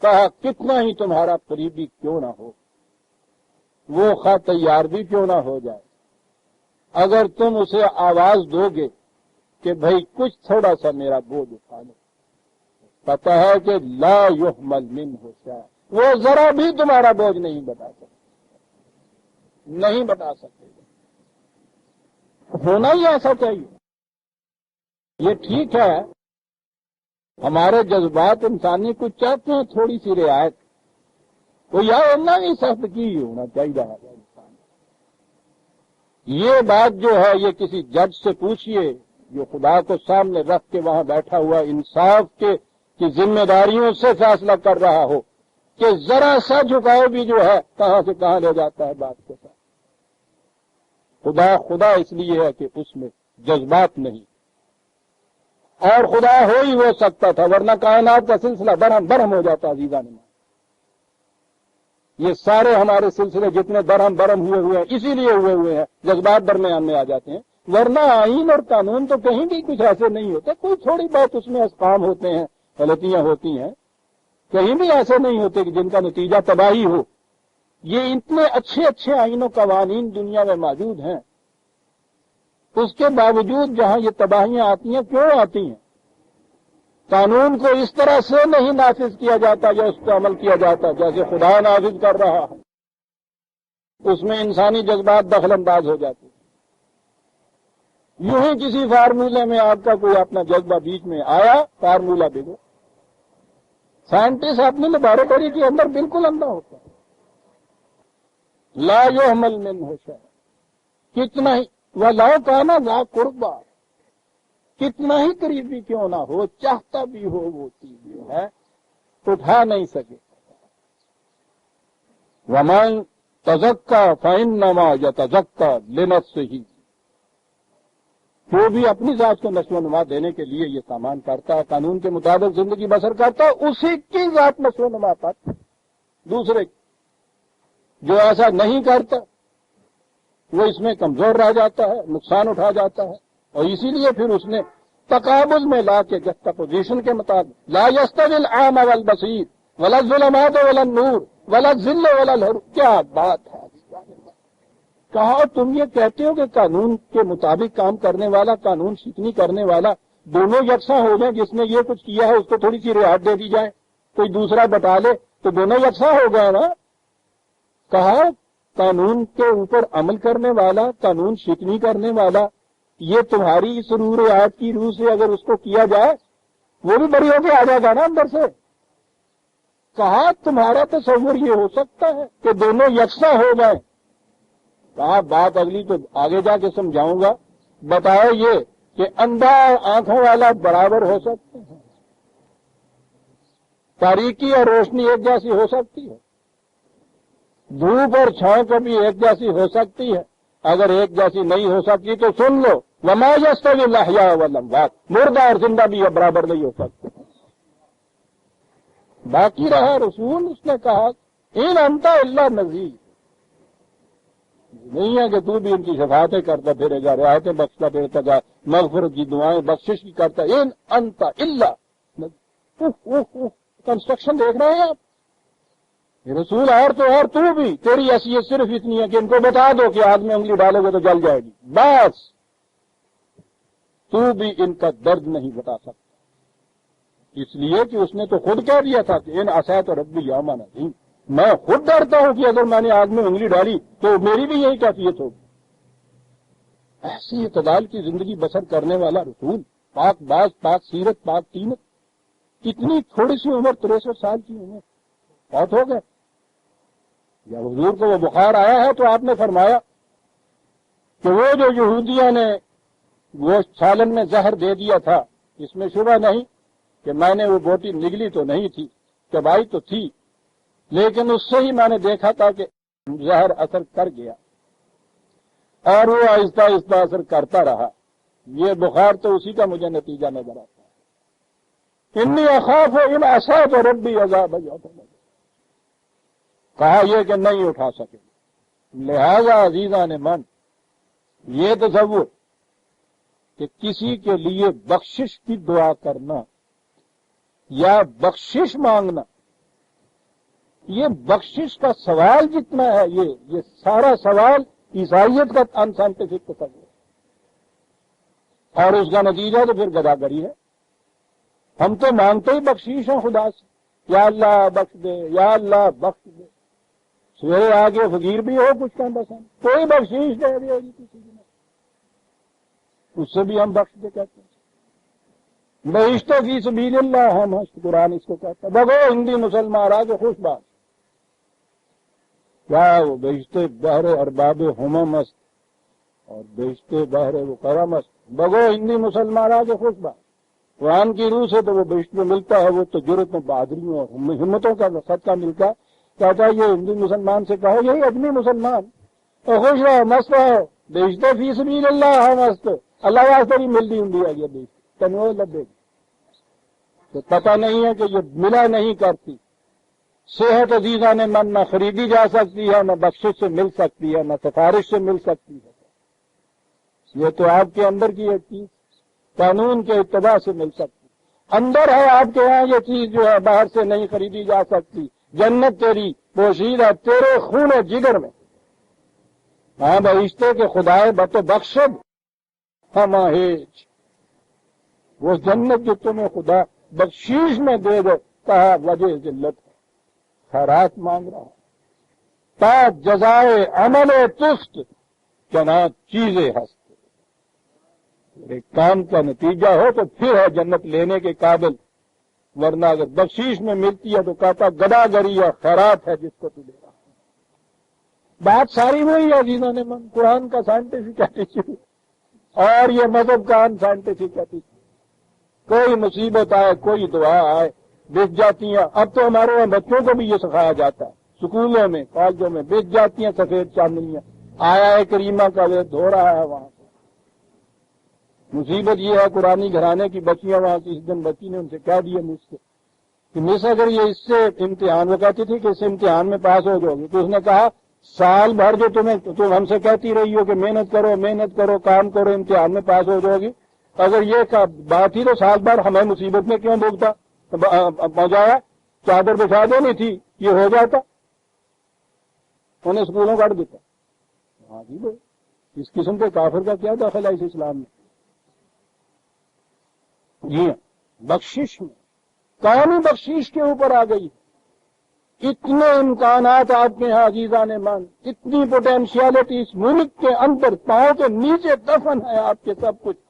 کہا کتنا ہی تمہارا قریبی کیوں نہ ہو، وہ خواہ تیار بھی کیوں نہ ہو جائے، اگر تم اسے آواز دو گے کہ بھائی کچھ تھوڑا سا میرا بوجھ اٹھا لو. پتہ ہے کہ لا یحمل منہ شیء، وہ ذرا بھی تمہارا بوجھ نہیں بتا سکتے، نہیں بتا سکتے. ہونا ہی ایسا چاہیے. یہ ٹھیک ہے ہمارے جذبات انسانی کچھ چاہتے ہیں تھوڑی سی رعایت، وہ یا ہونا بھی سخت کی ہونا چاہیے انسان. یہ بات جو ہے یہ کسی جج سے پوچھئے جو خدا کو سامنے رکھ کے وہاں بیٹھا ہوا انصاف کی ذمہ داریوں سے فیصلہ کر رہا ہو کہ ذرا سا جھکاؤ بھی جو ہے کہاں سے کہاں لے جاتا ہے بات کے ساتھ. خدا اس لیے ہے کہ اس میں جذبات نہیں، اور خدا ہو ہی وہ سکتا تھا ورنہ کائنات کا سلسلہ برہم ہو جاتا. عزیزان، یہ سارے ہمارے سلسلے جتنے برہم ہوئے ہیں اسی لیے ہوئے ہیں، جذبات درمیان میں آ جاتے ہیں. ورنہ آئین اور قانون تو کہیں بھی کچھ ایسے نہیں ہوتے، کوئی تھوڑی بہت اس میں اسقام ہوتے ہیں، غلطیاں ہوتی ہیں، کہیں بھی ایسے نہیں ہوتے کہ جن کا نتیجہ تباہی ہو. یہ اتنے اچھے اچھے آئین و قوانین دنیا میں موجود ہیں، اس کے باوجود جہاں یہ تباہیاں آتی ہیں کیوں آتی ہیں؟ قانون کو اس طرح سے نہیں نافذ کیا جاتا یا اس پر عمل کیا جاتا جیسے خدا نافذ کر رہا ہے. اس میں انسانی جذبات دخل انداز ہو جاتے ہیں. یوں ہی کسی فارمولے میں آپ کا کوئی اپنا جذبہ بیچ میں آیا، فارمولہ بگڑ. سائنٹسٹ اپنی لیبارٹری کے اندر بالکل اندھا ہوتا ہے. لا یحمل منہ شیء، کتنا ہی وَلَوْ كَانَ ذَا قُرْبَىٰ، کتنا ہی قریبی کیوں نہ ہو، چاہتا بھی ہو وہ چیز جو ہے اٹھا نہیں سکے. وَمَن تَزَكَّىٰ فَإِنَّمَا يَتَزَكَّىٰ لِنَفْسِهِ، جو بھی اپنی ذات کو نشو و نما دینے کے لیے یہ سامان کرتا ہے، قانون کے مطابق زندگی بسر کرتا ہے، اسی کی ذات نشو و نما پاتا. دوسرے جو ایسا نہیں کرتا وہ اس میں کمزور رہ جاتا ہے، نقصان اٹھا جاتا ہے. اور اسی لیے پھر اس نے تقابل میں لا کے جسٹاپوزیشن کے مطابق لا یستوی العام والبصیر ولا الظلمات ولا النور ولا الذل ولا الحرور. کیا بات ہے! کہا تم یہ کہتے ہو کہ قانون کے مطابق کام کرنے والا، قانون شکنی کرنے والا دونوں یکساں ہو جائیں، جس نے یہ کچھ کیا ہے اس کو تھوڑی سی رعایت دے دی جائے، کوئی دوسرا بتا لے تو دونوں یکساں ہو گئے نا. کہا قانون کے اوپر عمل کرنے والا، قانون شکنی کرنے والا، یہ تمہاری اس روح رعایت کی روح سے اگر اس کو کیا جائے وہ بھی بری ہو کے آ جائے گا نا اندر سے. کہا تمہارا تصور یہ ہو سکتا ہے کہ دونوں یکساں ہو جائیں؟ کہا بات اگلی تو آگے جا کے سمجھاؤں گا، بتاؤ یہ کہ اندھا اور آنکھوں والا برابر ہو سکتے ہیں؟ تاریکی اور روشنی ایک جیسی ہو سکتی ہے؟ دھوپ اور چھاؤں کبھی ایک جیسی ہو سکتی ہے؟ اگر ایک جیسی نہیں ہو سکتی تو سن لو وما یستوی الاحیاء والاموات، مردہ اور زندہ بھی برابر نہیں ہو سکتے. باقی رہا رسول، اس نے کہا ان انت الا نذیر، نہیں ہے کہ تو بھی ان کی شفاعتیں کرتا پھرے گا، رعایتیں بخشتا پھرتا گا، مغفرت کی دعائیں بخشش کی کرتا. ان انت الا کنسٹرکشن دیکھ رہے ہیں آپ؟ رسول اور تو بھی، تیری حیثیت صرف اتنی ہے کہ ان کو بتا دو کہ آگ میں انگلی ڈالو گے تو جل جائے گی، بس. تو بھی ان کا درد نہیں بتا سکتا، اس لیے کہ اس نے تو خود کہہ دیا تھا کہ ان عصیت ربی یوم عظیم، میں خود ڈرتا ہوں کہ اگر میں نے آگ میں انگلی ڈالی تو میری بھی یہی کیفیت ہوگی. ایسی اعتدال کی زندگی بسر کرنے والا رسول، پاک باز، پاک سیرت، پاک تینت، کتنی تھوڑی سی عمر، 63 سال کی عمر، بہت ہو گئے. جب حضور کو وہ بخار آیا ہے تو آپ نے فرمایا کہ وہ جو یہودیوں نے گوشت سالن میں زہر دے دیا تھا، اس میں شبہ نہیں کہ میں نے وہ بوٹی نگلی تو نہیں تھی، چبائی تو تھی، لیکن اس سے ہی میں نے دیکھا تھا کہ زہر اثر کر گیا اور وہ آہستہ آہستہ اثر کرتا رہا. یہ بخار تو اسی کا مجھے نتیجہ نظر آتا ہے. انی اخاف ان عصیت ربی عذاب یوم عظیم. کہا یہ کہ نہیں اٹھا سکے. لہذا عزیزان من، یہ تصور کہ کسی کے لیے بخشش کی دعا کرنا یا بخشش مانگنا، یہ بخشش کا سوال جتنا ہے، یہ سارا سوال عیسائیت کا ان سائنٹیفک تصور. اور اس کا نتیجہ تو پھر گداگری ہے. ہم تو مانگتے ہی بخشیش ہیں خدا سے، یا اللہ بخش دے، یا اللہ بخش دے. سویرے آگے فقیر بھی ہو کچھ کم پسند، کوئی بخشیش دے دی ہوگی کسی کی، اس سے بھی ہم بخش دے کہتے ہیں. بہشت فی سبیل اللہ ہم قرآن اس کو کہتا ہے. بگو ہندی مسلمان راج خوش بات، کیا وہ بہشت بہر ارباب ہمم است اور بہشت بہر وہ کرم است. بگو ہندی مسلمان راج خوش بات. قرآن کی روح سے تو وہ بہشت میں ملتا ہے، وہ تو جرت میں بہادریوں اور ہمتوں کا صدقہ ملتا ہے. کہتا ہے یہ ہندو مسلمان سے کہو، یہی اجمی مسلمان تو خوش رہو مست رہو، بہشت فی سبیل اللہ ہم است. اللہ واسطے بھی ملتی ہوں ہے یہ بہشت تنوع لبے گی. تو پتہ نہیں ہے کہ یہ ملا نہیں کرتی. صحت عزیزہ نے من نہ خریدی جا سکتی ہے، نہ بخشش سے مل سکتی ہے، نہ سفارش سے مل سکتی ہے. یہ تو آپ کے اندر کی ایک چیز قانون کے اتباع سے مل سکتی. اندر ہے آپ کے ہاں یہ چیز جو ہے باہر سے نہیں خریدی جا سکتی. جنت تیری پوشیدہ تیرے خون و جگر میں. ہاں بہشتے کے خدائے بت بخشد ہماہیج، وہ جنت جو تمہیں خدا بخشیش میں دے دے، کہا وجہ ذلت ہے، خیرات مانگ رہا ہے. تا جزائے عمل تفت چنانچہ چیزیں ہست. ایک کام کا نتیجہ ہو تو پھر ہے جنت لینے کے قابل، ورنہ اگر بخشیش میں ملتی ہے تو کہتا گداگری اور خیرات ہے جس کو تو دے رہا. بات ساری وہی ہے عزیزوں نے من، قرآن کا سائنٹیفک ایٹیچیوڈ اور یہ مذہب کا ان سائنٹیفک ایٹیچیوڈ. کوئی مصیبت آئے، کوئی دعا آئے، بچ جاتی ہیں. اب تو ہمارے وہاں بچوں کو بھی یہ سکھایا جاتا ہے، سکولوں میں کالجوں میں بچ جاتی ہیں سفید چاندنیاں. آیا ہے کریمہ کا وید ہو رہا ہے وہاں. مصیبت یہ ہے قرآنی گھرانے کی بچیاں وہاں کی. اس دن بچی نے ان سے کہہ دیا مجھ سے کہ مس اگر یہ اس سے امتحان، وہ کہتی تھی کہ اس امتحان میں پاس ہو جاؤ گی، تو اس نے کہا سال بھر جو تم ہم سے کہتی رہی ہو کہ محنت کرو کام کرو امتحان میں پاس ہو جاؤ گی، اگر یہ بات تھی تو سال بھر ہمیں مصیبت میں کیوں بھوگتا پہنچایا؟ چادر بچھا دینی تھی، یہ ہو جاتا. انہیں اسکولوں کاٹ دیتا. ہاں جی بھائی، اس قسم کے کافر کا کیا داخلہ اس اسلام میں؟ جی بخشش میں قومی بخشش کے اوپر آ گئی. اتنے امکانات آپ کے یہاں عزیزان من، اتنی پوٹینشیلٹی اس ملک کے اندر پاؤں کے نیچے دفن ہے آپ کے سب کچھ.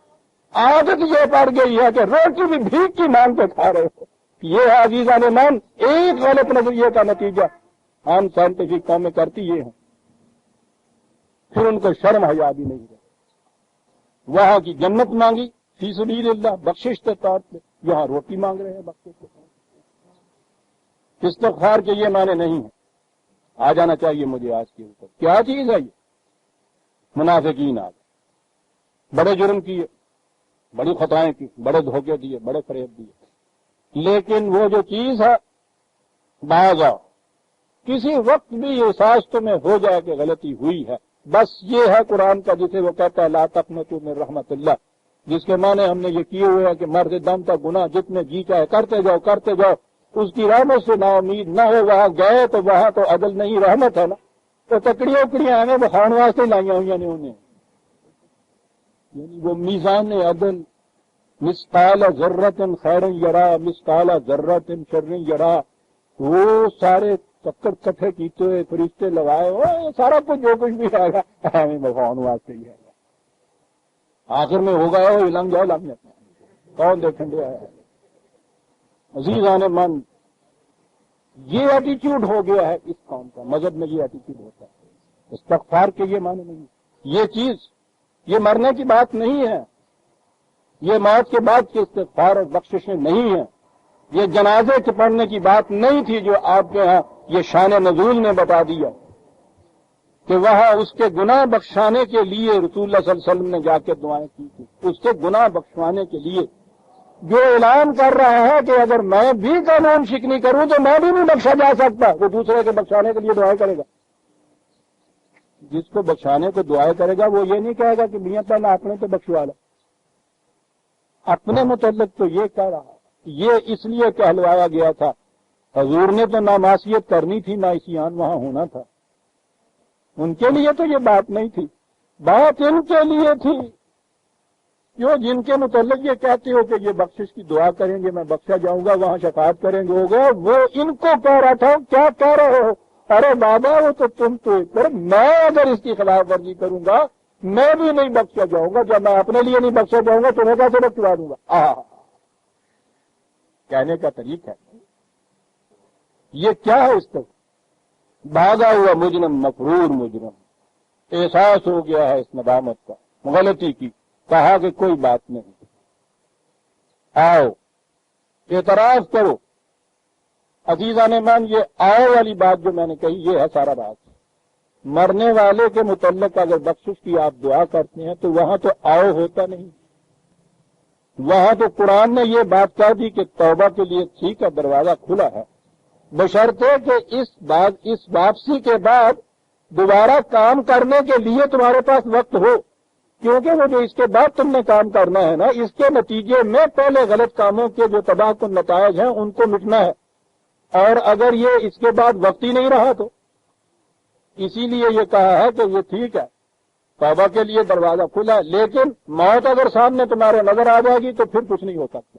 عادت یہ پڑ گئی ہے کہ روٹی بھی بھیک کی مانگ کے کھا رہے ہو. یہ ہے عزیزان من ایک غلط نظریے کا نتیجہ. ہم سائنٹیفک قومیں کرتی یہ ہیں، پھر ان کو شرم حیا بھی نہیں ہے. وہاں کی جنت مانگی فی سبیل اللہ بخشش کے طور پہ، یہاں روٹی مانگ رہے ہیں بخشش کے طور پہ. استغفار کے یہ معنی نہیں ہے. آ جانا چاہیے مجھے آج کے اوپر کیا چیز ہے یہ. منافقین آ گئے، بڑے جرم کیے، بڑی خطائیں کی، بڑے دھوکے دیے، بڑے فریب دیے. لیکن وہ جو چیز ہے باز آؤ، کسی وقت بھی احساس تمہیں ہو جائے کہ غلطی ہوئی ہے، بس یہ ہے قرآن کا جسے وہ کہتا ہے لا تقنطوا من رحمت اللہ، جس کے معنی ہم نے یہ کیے ہوئے ہیں کہ مرد دم تک گناہ جتنے جی چاہے کرتے جاؤ، اس کی رحمت سے نا امید نہ ہو. وہاں گئے تو وہاں تو عدل نہیں رحمت ہے نا. تو تکڑیاں اکڑیاں ہمیں بخان واسطے لائیاں ہوئی نے انہیں، یعنی وہ میزان عدل مثقال ذرۃ خیر یرا مثقال ذرۃ شر یرا، وہ سارے چکر کٹھے کیتے ہوئے فرشتے لگائے ہوئے، سارا کچھ جو کچھ بھی آئے گا ہمیں بخان واسطے ہی ہے. آخر میں ہوگا وہ لنگ جاؤ کون دیکھیں گے. عزیزان من یہ ایٹیچیوڈ ہو گیا ہے اس قوم کا، مذہب میں یہ ایٹیچیوڈ ہوتا ہے. استغفار کے یہ معنی نہیں. یہ چیز یہ مرنے کی بات نہیں ہے، یہ موت کے بعد کے استغفار اور بخششیں نہیں ہیں. یہ جنازے کے پڑھنے کی بات نہیں تھی جو آپ کے ہاں یہ شان نزول نے بتا دیا کہ وہاں اس کے گناہ بخشانے کے لیے رسول اللہ صلی اللہ علیہ وسلم نے جا کے دعائیں کی تھی. اس کے گناہ بخشوانے کے لیے جو اعلان کر رہا ہے کہ اگر میں بھی قانون شکنی کروں تو میں بھی نہیں بخشا جا سکتا، وہ دوسرے کے بخشانے کے لیے دعائیں کرے گا. جس کو بخشانے کو دعائیں کرے گا وہ یہ نہیں کہے گا کہ میاں پہلے اپنے تو بخشوا لا. اپنے متعلق تو یہ کہہ رہا، یہ اس لیے کہلوایا گیا تھا حضور نے تو نہ معصیت کرنی تھی نہ عصیان وہاں ہونا تھا. ان کے لیے تو یہ بات نہیں تھی، بات ان کے لیے تھی کیوں جن کے متعلق یہ کہتے ہو کہ یہ بخشش کی دعا کریں گے میں بخشا جاؤں گا وہاں شفاعت کریں گے ہوگا وہ ان کو کہہ رہا تھا کیا کہہ رہے ہو ارے بابا وہ تو تم تو میں اگر اس کی خلاف ورزی کروں گا میں بھی نہیں بخشا جاؤں گا جب میں اپنے لیے نہیں بخشا جاؤں گا تمہیں کیسے بخشوا دوں گا کہنے کا طریقہ ہے یہ کیا ہے اس طرح بھاگا ہوا مجرم مفرور مجرم احساس ہو گیا ہے اس ندامت کا غلطی کی کہا کہ کوئی بات نہیں آؤ اعتراف کرو عزیزان من یہ آؤ والی بات جو میں نے کہی یہ ہے سارا بات مرنے والے کے متعلق اگر بخشش کی آپ دعا کرتے ہیں تو وہاں تو آؤ ہوتا نہیں وہاں تو قرآن نے یہ بات کہہ دی کہ توبہ کے لیے ٹھیک ہے دروازہ کھلا ہے بشرطے کہ اس واپسی کے بعد دوبارہ کام کرنے کے لیے تمہارے پاس وقت ہو کیونکہ وہ جو اس کے بعد تم نے کام کرنا ہے نا اس کے نتیجے میں پہلے غلط کاموں کے جو تباہ کن نتائج ہیں ان کو مٹنا ہے اور اگر یہ اس کے بعد وقت ہی نہیں رہا تو اسی لیے یہ کہا ہے کہ یہ ٹھیک ہے توبہ کے لیے دروازہ کھلا ہے لیکن موت اگر سامنے تمہارے نظر آ جائے گی تو پھر کچھ نہیں ہو سکتا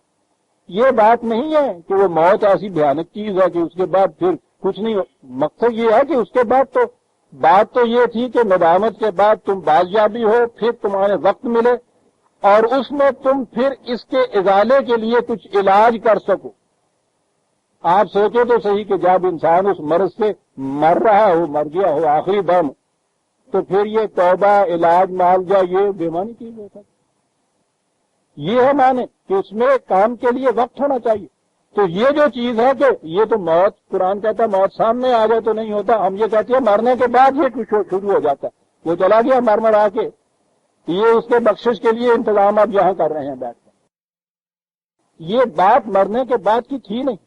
یہ بات نہیں ہے کہ وہ موت ایسی بھیانک چیز ہے کہ اس کے بعد پھر کچھ نہیں ہو مقصد یہ ہے کہ اس کے بعد تو بات تو یہ تھی کہ ندامت کے بعد تم بازیابی ہو پھر تمہارے وقت ملے اور اس میں تم پھر اس کے ازالے کے لیے کچھ علاج کر سکو آپ سوچو تو صحیح کہ جب انسان اس مرض سے مر رہا ہو مر گیا ہو آخری دم تو پھر یہ توبہ علاج معالجہ یہ بیمانی چیز ہو سکتی یہ ہے معنی کہ اس میں کام کے لیے وقت ہونا چاہیے تو یہ جو چیز ہے کہ یہ تو موت قرآن کہتا ہے موت سامنے آ جائے تو نہیں ہوتا ہم یہ کہتے ہیں مرنے کے بعد یہ کچھ شروع ہو جاتا ہے وہ چلا گیا مر آ کے یہ اس کے بخشش کے لیے انتظام آپ یہاں کر رہے ہیں بیٹھ کر یہ بات مرنے کے بعد کی تھی نہیں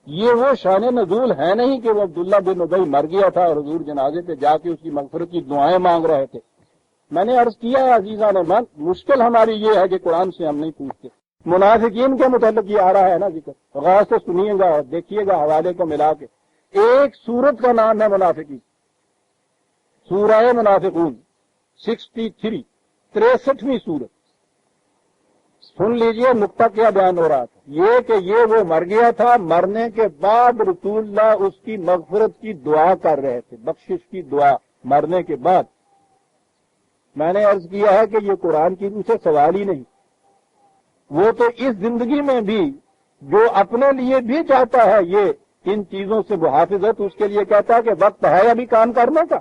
یہ وہ شان نزول ہے نہیں کہ وہ عبداللہ بن ابی مر گیا تھا اور حضور جنازے پہ جا کے اس کی مغفرت کی دعائیں مانگ رہے تھے میں نے عرض کیا ہے عزیزان من مشکل ہماری یہ ہے کہ قرآن سے ہم نہیں پوچھتے منافقین کے متعلق یہ آ رہا ہے نا ذکر غور سے سنیے گا اور دیکھیے گا حوالے کو ملا کے ایک سورت کا نام ہے منافقین سورہ منافقون 63 63ویں سورت سن لیجئے نقطہ کیا بیان ہو رہا تھا یہ کہ یہ وہ مر گیا تھا مرنے کے بعد رسول اللہ اس کی مغفرت کی دعا کر رہے تھے بخشش کی دعا مرنے کے بعد میں نے عرض کیا ہے کہ یہ قرآن کی روح سے سوال ہی نہیں وہ تو اس زندگی میں بھی جو اپنے لیے بھی چاہتا ہے یہ ان چیزوں سے محافظت اس کے لیے کہتا ہے کہ وقت ہے ابھی کام کرنے کا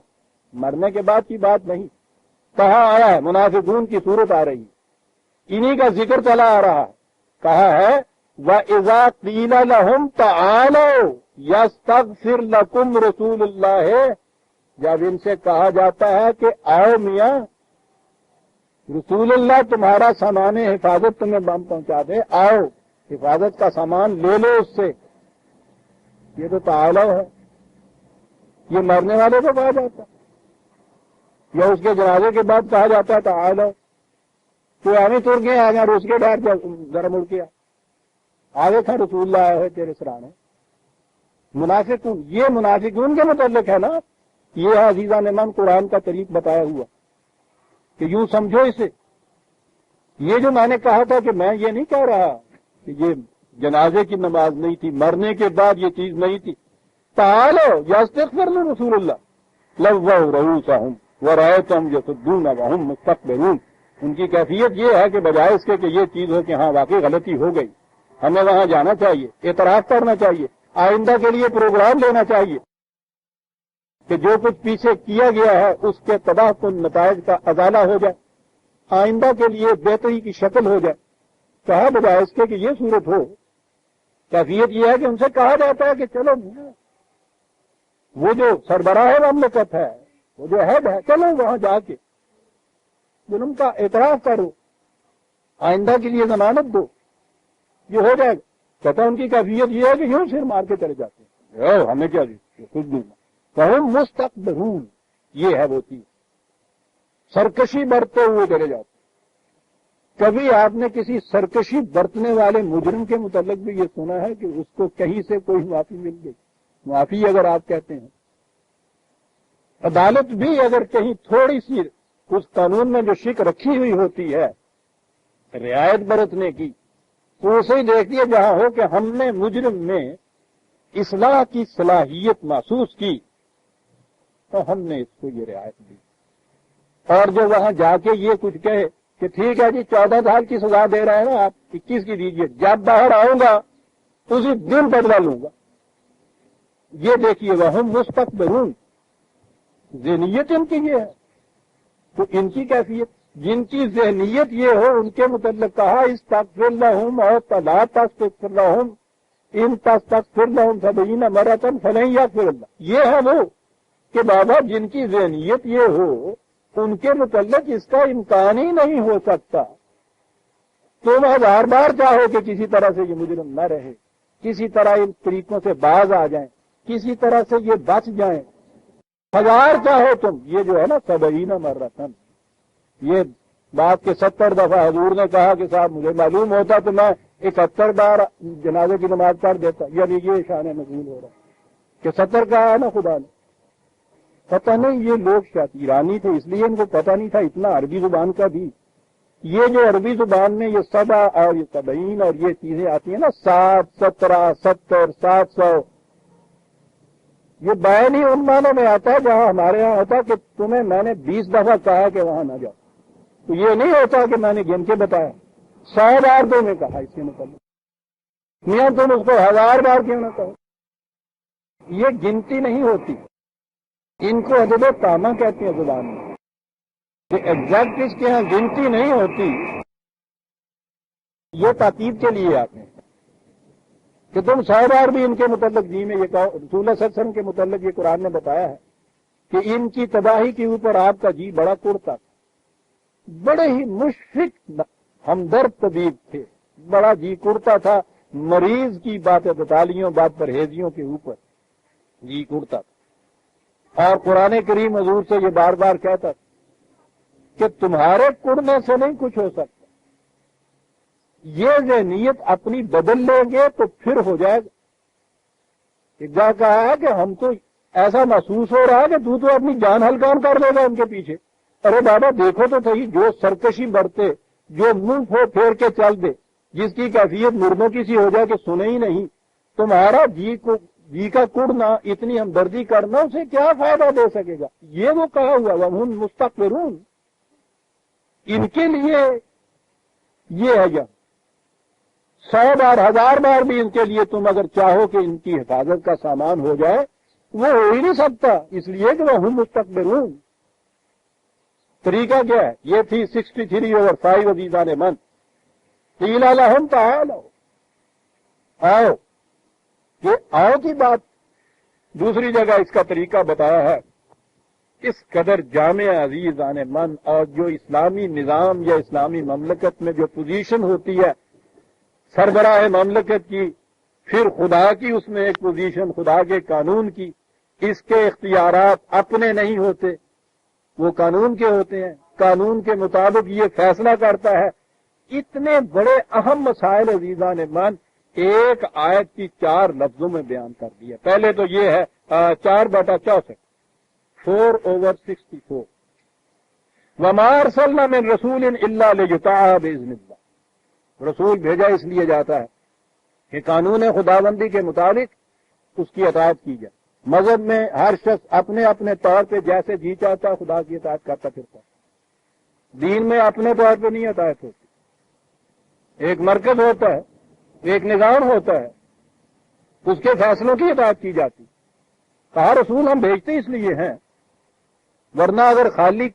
مرنے کے بعد کی بات نہیں کہاں آیا ہے منافقون کی صورت آ رہی ہے انہی کا ذکر چلا آ رہا ہے کہا ہے وَإِذَا قِيلَ لَهُمْ تَعَالَوْا يَسْتَغْفِرْ لَكُمْ رَسُولُ اللَّهِ جب ان سے کہا جاتا ہے کہ آؤ میاں رسول اللہ تمہارا سامان حفاظت تمہیں بم پہنچا دے آؤ حفاظت کا سامان لے لو اس سے یہ تو تعالو ہے یہ مرنے والے کو کہا جاتا ہے یا اس کے جنازے کے بعد کہا جاتا ہے تعالو تو ہمیں تر گئے آ جائیں روس کے ڈر ذرا مڑ کے آگے تھا رسول اللہ آئے ہوئے تیرے سرانے منافقون یہ منافقون کے متعلق ہے نا یہ عزیزان من قرآن کا طریق بتایا ہوا کہ یوں سمجھو اسے یہ جو میں نے کہا تھا کہ میں یہ نہیں کہہ رہا کہ یہ جنازے کی نماز نہیں تھی مرنے کے بعد یہ چیز نہیں تھی تعالو یستغفر لرسول اللہ لووا رؤوسہم ورأیتہم یصدون وہم مستکبرون ان کی کیفیت یہ ہے کہ بجائے اس کے کہ یہ چیز ہو کہ ہاں واقعی غلطی ہو گئی ہمیں وہاں جانا چاہیے اعتراف کرنا چاہیے آئندہ کے لیے پروگرام لینا چاہیے کہ جو کچھ پیچھے کیا گیا ہے اس کے تباہ کن نتائج کا ازالہ ہو جائے آئندہ کے لیے بہتری کی شکل ہو جائے کہا بجائے اس کے کہ یہ صورت ہو کیفیت یہ ہے کہ ان سے کہا جاتا ہے کہ چلو وہ جو سربراہ مملکت ہے وہ جو ہیڈ ہے چلو وہاں جا کے ظلم کا اعتراف کرو آئندہ کے لیے ضمانت دو یہ ہو جائے گا کہتا ان کی کیفیت یہ ہے کہ یوں سر مار کے چلے جاتے ہیں ہمیں کیا کچھ دوں کہوں مستقبرون یہ ہے وہ چیز سرکشی برتتے ہوئے چلے جاتے کبھی آپ نے کسی سرکشی برتنے والے مجرم کے متعلق بھی یہ سنا ہے کہ اس کو کہیں سے کوئی معافی مل گئی معافی اگر آپ کہتے ہیں عدالت بھی اگر کہیں تھوڑی سی اس قانون میں جو شک رکھی ہوئی ہوتی ہے رعایت برتنے کی، تو اسے ہی دیکھ دیا جہاں ہو کہ ہم نے مجرم میں اصلاح کی صلاحیت محسوس کی تو ہم نے اس کو یہ رعایت دی، اور جو وہاں جا کے یہ کچھ کہے کہ ٹھیک ہے جی 14 سال کی سزا دے رہے ہیں نا آپ، 21 کی دیجیے، جب باہر آؤں گا اسی دن بدلا لوں گا، یہ دیکھیے وہ مستقبرون، ذہنیت ان کی یہ ہے۔ تو ان کی کیفیت، جن کی ذہنیت یہ ہو ان کے متعلق کہا استغفر لہم اور لا تستغفر لہم ان تستغفر لہم 70 مرۃ فلن یغفر اللہ، یہ ہے وہ کہ بابا جن کی ذہنیت یہ ہو ان کے متعلق اس کا امکان ہی نہیں ہو سکتا، تم 1000 بار چاہو کہ کسی طرح سے یہ مجرم نہ رہے، کسی طرح ان طریقوں سے باز آ جائیں، کسی طرح سے یہ بچ جائیں، 1000 چاہو تم، یہ جو ہے نا 70 مرۃ، یہ بات کے 70 دفعہ حضور نے کہا کہ صاحب مجھے معلوم ہوتا تو میں 71 بار جنازے کی نماز پڑھ دیتا، یعنی یہ شان نزول ہو رہا کہ 70 کہا ہے نا خدا نے۔ پتہ نہیں یہ لوگ شاید ایرانی تھے اس لیے ان کو پتہ نہیں تھا اتنا عربی زبان کا بھی، یہ جو عربی زبان میں یہ 70 اور یہ 70 اور یہ چیزیں آتی ہیں نا 60 17 70 700، یہ بیان ہی ان معنوں میں آتا ہے جہاں ہمارے ہاں ہوتا کہ تمہیں میں نے 20 دفعہ کہا کہ وہاں نہ جاؤ، تو یہ نہیں ہوتا کہ میں نے گن کے بتایا، 100 بار تو میں کہا اس کے مطلب، میاں تم اس کو 1000 بار کیوں نہ کہو، یہ گنتی نہیں ہوتی، ان کو عدد و تامہ کہتے ہیں زبان میں، کہ ایگزیکٹ اس کے ہاں گنتی نہیں ہوتی، یہ تاکید کے لیے آتے ہیں کہ تم 100 بار بھی ان کے متعلق جی میں یہ کہو، رسول اللہ صلی اللہ علیہ وسلم کے متعلق یہ قرآن نے بتایا ہے کہ ان کی تباہی کے اوپر آپ کا جی بڑا کڑتا تھا، بڑے ہی مشفق ہمدرد طبیب تھے، بڑا جی کڑتا تھا، مریض کی باتیں بتالیوں بات پرہیزیوں کے اوپر جی کڑتا تھا، اور قرآن کریم حضور سے یہ بار بار کہتا تھا کہ تمہارے کڑنے سے نہیں کچھ ہو سکتا، یہ ذہنیت اپنی بدل لیں گے تو پھر ہو جائے گا۔ ایک جگہ کہا ہے کہ ہم تو ایسا محسوس ہو رہا ہے کہ تو اپنی جان ہلکان کر لے گا ان کے پیچھے، ارے بابا دیکھو تو صحیح، جو سرکشی برتے، جو منہ پھیر کے چل دے، جس کی کیفیت مردوں کی سی ہو جائے کہ سنے ہی نہیں، تمہارا جی کا کڑنا، اتنی ہمدردی کرنا اسے کیا فائدہ دے سکے گا؟ یہ وہ کہا ہوا وَهُمْ مُسْتَكْبِرُونَ، ان کے لیے یہ ہے یا 100 بار 1000 بار بھی ان کے لیے تم اگر چاہو کہ ان کی حفاظت کا سامان ہو جائے وہ ہو ہی نہیں سکتا، اس لیے کہ وَهُمْ مُسْتَكْبِرُونَ۔ طریقہ کیا ہے؟ یہ تھی 63/5 عزیزان من، قیل لہم تعالوا، آؤ، یہ آؤ کی بات دوسری جگہ اس کا طریقہ بتایا ہے، اس قدر جامع عزیزان من، اور جو اسلامی نظام یا اسلامی مملکت میں جو پوزیشن ہوتی ہے سربراہ مملکت کی، پھر خدا کی اس میں ایک پوزیشن، خدا کے قانون کی، اس کے اختیارات اپنے نہیں ہوتے، وہ قانون کے ہوتے ہیں، قانون کے مطابق یہ فیصلہ کرتا ہے۔ اتنے بڑے اہم مسائل عزیزان من ایک آیت کی 4 لفظوں میں بیان کر دیا۔ پہلے تو یہ ہے 4/64، 4/64، وَمَا أَرْسَلْنَا مِن رَسُولٍ إِلَّا لِيُطَاعَ بِإِذْنِ اللَّهِ، رسول بھیجا اس لیے جاتا ہے کہ قانون خداوندی کے مطابق اس کی اطاعت کی جائے۔ مذہب میں ہر شخص اپنے اپنے طور پہ جیسے جی چاہتا خدا کی اطاعت کرتا پھرتا، دین میں اپنے طور پہ نہیں اطاعت ہوتی، ایک مرکز ہوتا ہے، ایک نظام ہوتا ہے، اس کے فیصلوں کی اطاعت کی جاتی۔ کہا رسول ہم بھیجتے اس لیے ہیں، ورنہ اگر خالق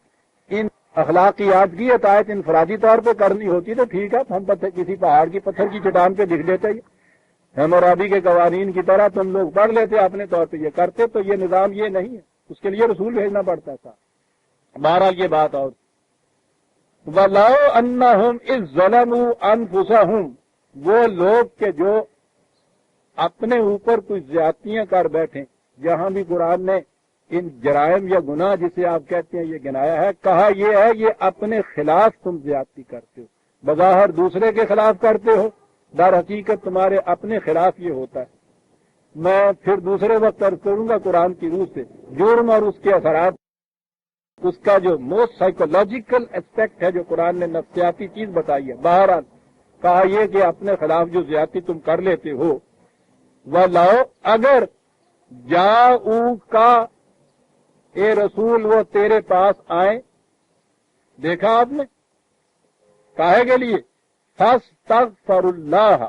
ان اخلاقیات کی اطاعت انفرادی طور پہ کرنی ہوتی تو ٹھیک ہے، ہم کسی پہاڑ کی پتھر کی چٹان پہ لکھ دیتے، ہیمورابی کے قوانین کی طرح تم لوگ پڑھ لیتے اپنے طور پہ یہ کرتے، تو یہ نظام یہ نہیں ہے، اس کے لیے رسول بھیجنا پڑتا تھا۔ بہرحال یہ بات اور وَلَوْ أَنَّهُمْ إِذ ظَلَمُوا أَنفُسَهُمْ، وہ لوگ کہ جو اپنے اوپر کچھ زیادتیاں کر بیٹھیں، جہاں بھی قرآن نے ان جرائم یا گناہ جسے آپ کہتے ہیں یہ گنایا ہے، کہا یہ ہے یہ اپنے خلاف تم زیادتی کرتے ہو، بظاہر دوسرے کے خلاف کرتے ہو، در حقیقت تمہارے اپنے خلاف یہ ہوتا ہے۔ میں پھر دوسرے وقت عرض کروں گا قرآن کی روح سے جرم اور اس کے اثرات اس کا جو موسٹ سائیکولوجیکل اسپیکٹ ہے جو قرآن نے نفسیاتی چیز بتائی ہے، بہرحال کہا یہ کہ اپنے خلاف جو زیادتی تم کر لیتے ہو وہ لاؤ، اگر جاؤ کا اے رسول وہ تیرے پاس آئیں، دیکھا آپ نے کاہے کے لیے؟ فاستغفر اللہ،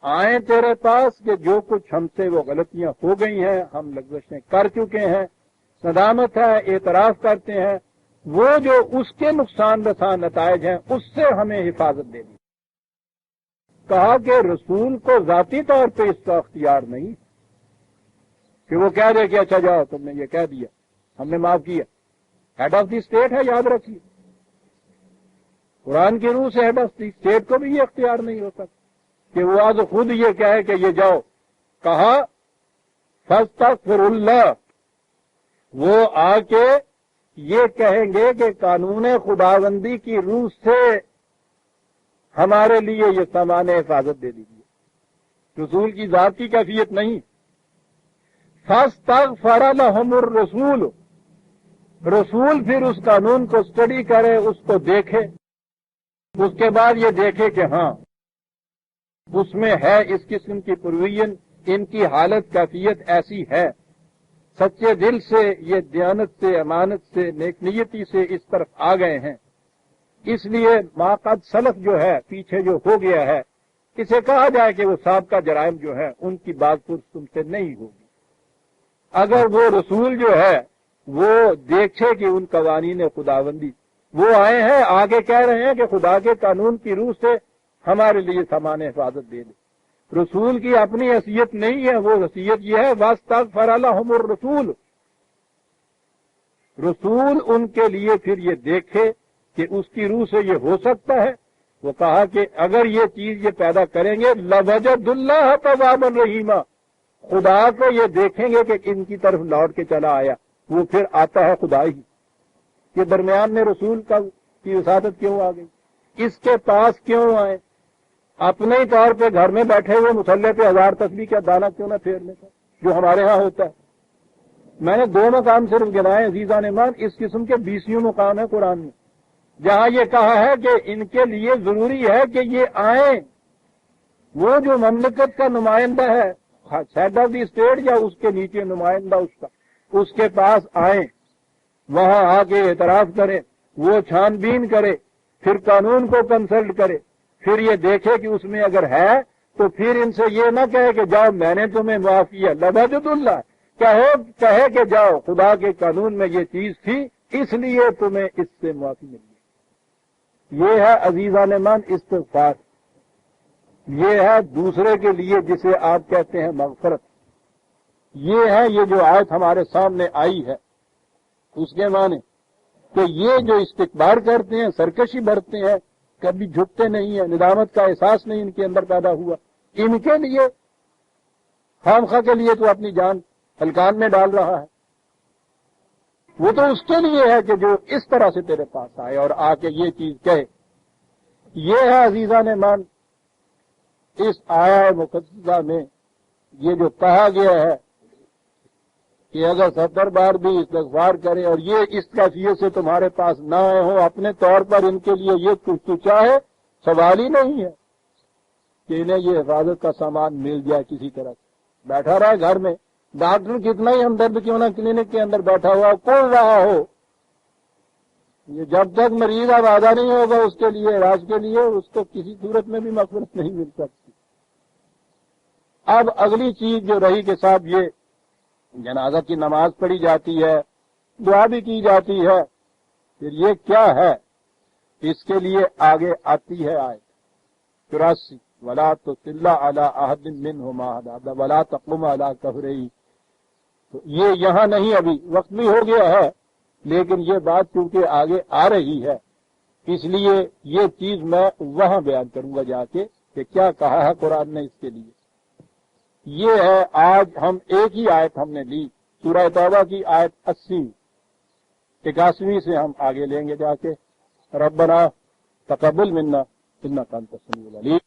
آئیں تیرے پاس کہ جو کچھ ہم سے وہ غلطیاں ہو گئی ہیں، ہم لغزشیں کر چکے ہیں، ندامت ہے، اعتراف کرتے ہیں، وہ جو اس کے نقصان رساں نتائج ہیں اس سے ہمیں حفاظت دے دی۔ کہا کہ رسول کو ذاتی طور پہ اس کا اختیار نہیں کہ وہ کہہ دے کہ اچھا جاؤ تم نے یہ کہہ دیا ہم نے معاف کیا۔ ہیڈ آف دی اسٹیٹ ہے، یاد رکھیے، قرآن کی روح سے ہیڈ آف دی اسٹیٹ کو بھی یہ اختیار نہیں ہوتا کہ وہ آج خود یہ کہے کہ یہ جاؤ۔ کہا فاستغفر اللہ، وہ آ کے یہ کہیں گے کہ قانون خداوندی کی روح سے ہمارے لیے یہ سامان حفاظت دے دیجیے، رسول کی ذات کی کیفیت نہیں۔ فاستغفر لهم الرسول، رسول پھر اس قانون کو اسٹڈی کرے، اس کو دیکھے، اس کے بعد یہ دیکھے کہ ہاں اس میں ہے اس قسم کی پروویژن، ان کی حالت کیفیت ایسی ہے، سچے دل سے یہ دیانت سے، امانت سے، نیک نیتی سے اس طرف آ گئے ہیں، اس لیے ما قد سلف جو ہے پیچھے جو ہو گیا ہے اسے کہا جائے کہ وہ سابقہ جرائم جو ہے ان کی بات پرس تم سے نہیں ہوگی۔ اگر وہ رسول جو ہے وہ دیکھے کہ ان قوانین خداوندی وہ آئے ہیں، آگے کہہ رہے ہیں کہ خدا کے قانون کی روح سے ہمارے لیے سامان حفاظت دے دے، رسول کی اپنی حیثیت نہیں ہے، وہ حیثیت یہ ہے واستغفر لهم الرسول، رسول ان کے لیے پھر یہ دیکھے کہ اس کی روح سے یہ ہو سکتا ہے۔ وہ کہا کہ اگر یہ چیز یہ پیدا کریں گے لوجد اللہ توابا رحیما، خدا کو یہ دیکھیں گے کہ ان کی طرف لوٹ کے چلا آیا، وہ پھر آتا ہے خدا ہی کے درمیان میں رسول کی وساطت کیوں آ گئی؟ اس کے پاس کیوں آئے؟ اپنے ہی طور پہ گھر میں بیٹھے ہوئے مصلے پہ 1000 تسبیح کا دانہ کیوں نہ پھیرنے کا جو ہمارے ہاں ہوتا ہے۔ میں نے 2 مقام صرف گنائے عزیزان ایمان، اس قسم کے 20 مقام ہے قرآن میں جہاں یہ کہا ہے کہ ان کے لیے ضروری ہے کہ یہ آئیں، وہ جو مملکت کا نمائندہ ہے، ہیڈ آف دی اسٹیٹ یا اس کے نیچے نمائندہ اس کا، اس کے پاس آئیں، وہاں آ کے اعتراف کرے، وہ چھان بین کرے، پھر قانون کو کنسلٹ کرے، پھر یہ دیکھے کہ اس میں اگر ہے تو پھر ان سے یہ نہ کہے کہ جاؤ میں نے تمہیں معاف کیا، لوجد اللہ، کہے کہ جاؤ خدا کے قانون میں یہ چیز تھی اس لیے تمہیں اس سے معافی ملی۔ یہ ہے عزیزان من استغفار، یہ ہے دوسرے کے لیے جسے آپ کہتے ہیں مغفرت، یہ ہے یہ جو آیت ہمارے سامنے آئی ہے اس کے معنی کہ یہ جو استکبار کرتے ہیں، سرکشی برتتے ہیں، کبھی جھکتے نہیں ہیں، ندامت کا احساس نہیں ان کے اندر پیدا ہوا، ان کے لیے خامخواہ کے لیے تو اپنی جان ہلکان میں ڈال رہا ہے، وہ تو اس کے لیے ہے کہ جو اس طرح سے تیرے پاس آئے اور آ کے یہ چیز کہے۔ یہ ہے عزیزان مان اس آیا مقدسہ میں یہ جو کہا گیا ہے کہ اگر 70 بار بھی استغفار کرے اور یہ اس کیفیت سے تمہارے پاس نہ آئے ہوں اپنے طور پر، ان کے لیے یہ کچھ تو چاہے سوال ہی نہیں ہے کہ انہیں یہ حفاظت کا سامان مل جائے کسی طرح سے، بیٹھا رہے گھر میں، ڈاکٹر کتنا ہی ہمدرد کیوں نہ کلینک کے اندر بیٹھا ہوا کھول رہا ہو، یہ جب تک مریض آبادہ نہیں ہوگا اس کے لیے علاج کے لیے اس کو کسی صورت میں بھی مغفرت نہیں مل سکتی۔ اب اگلی چیز جو رہی کہ صاحب یہ جنازہ کی نماز پڑھی جاتی ہے، دعا بھی کی جاتی ہے، پھر یہ کیا ہے؟ اس کے لیے آگے آتی ہے آیت 84 وَلَا تُصِلَّ عَلَىٰ أَحَدٍ مِّنْهُمْ أَبَدًا وَلَا تَقُمْ عَلَىٰ قَبْرِهِ، تو یہ یہاں نہیں، ابھی وقت بھی ہو گیا ہے لیکن یہ بات چونکہ آگے آ رہی ہے اس لیے یہ چیز میں وہاں بیان کروں گا جا کے کہ کیا کہا ہے قرآن نے اس کے لیے۔ یہ ہے آج ہم ایک ہی آیت ہم نے لی سورہ توبہ کی آیت 80، 81 سے ہم آگے لیں گے جا کے۔ ربنا تقبل منا انک انت السمیع العلیم۔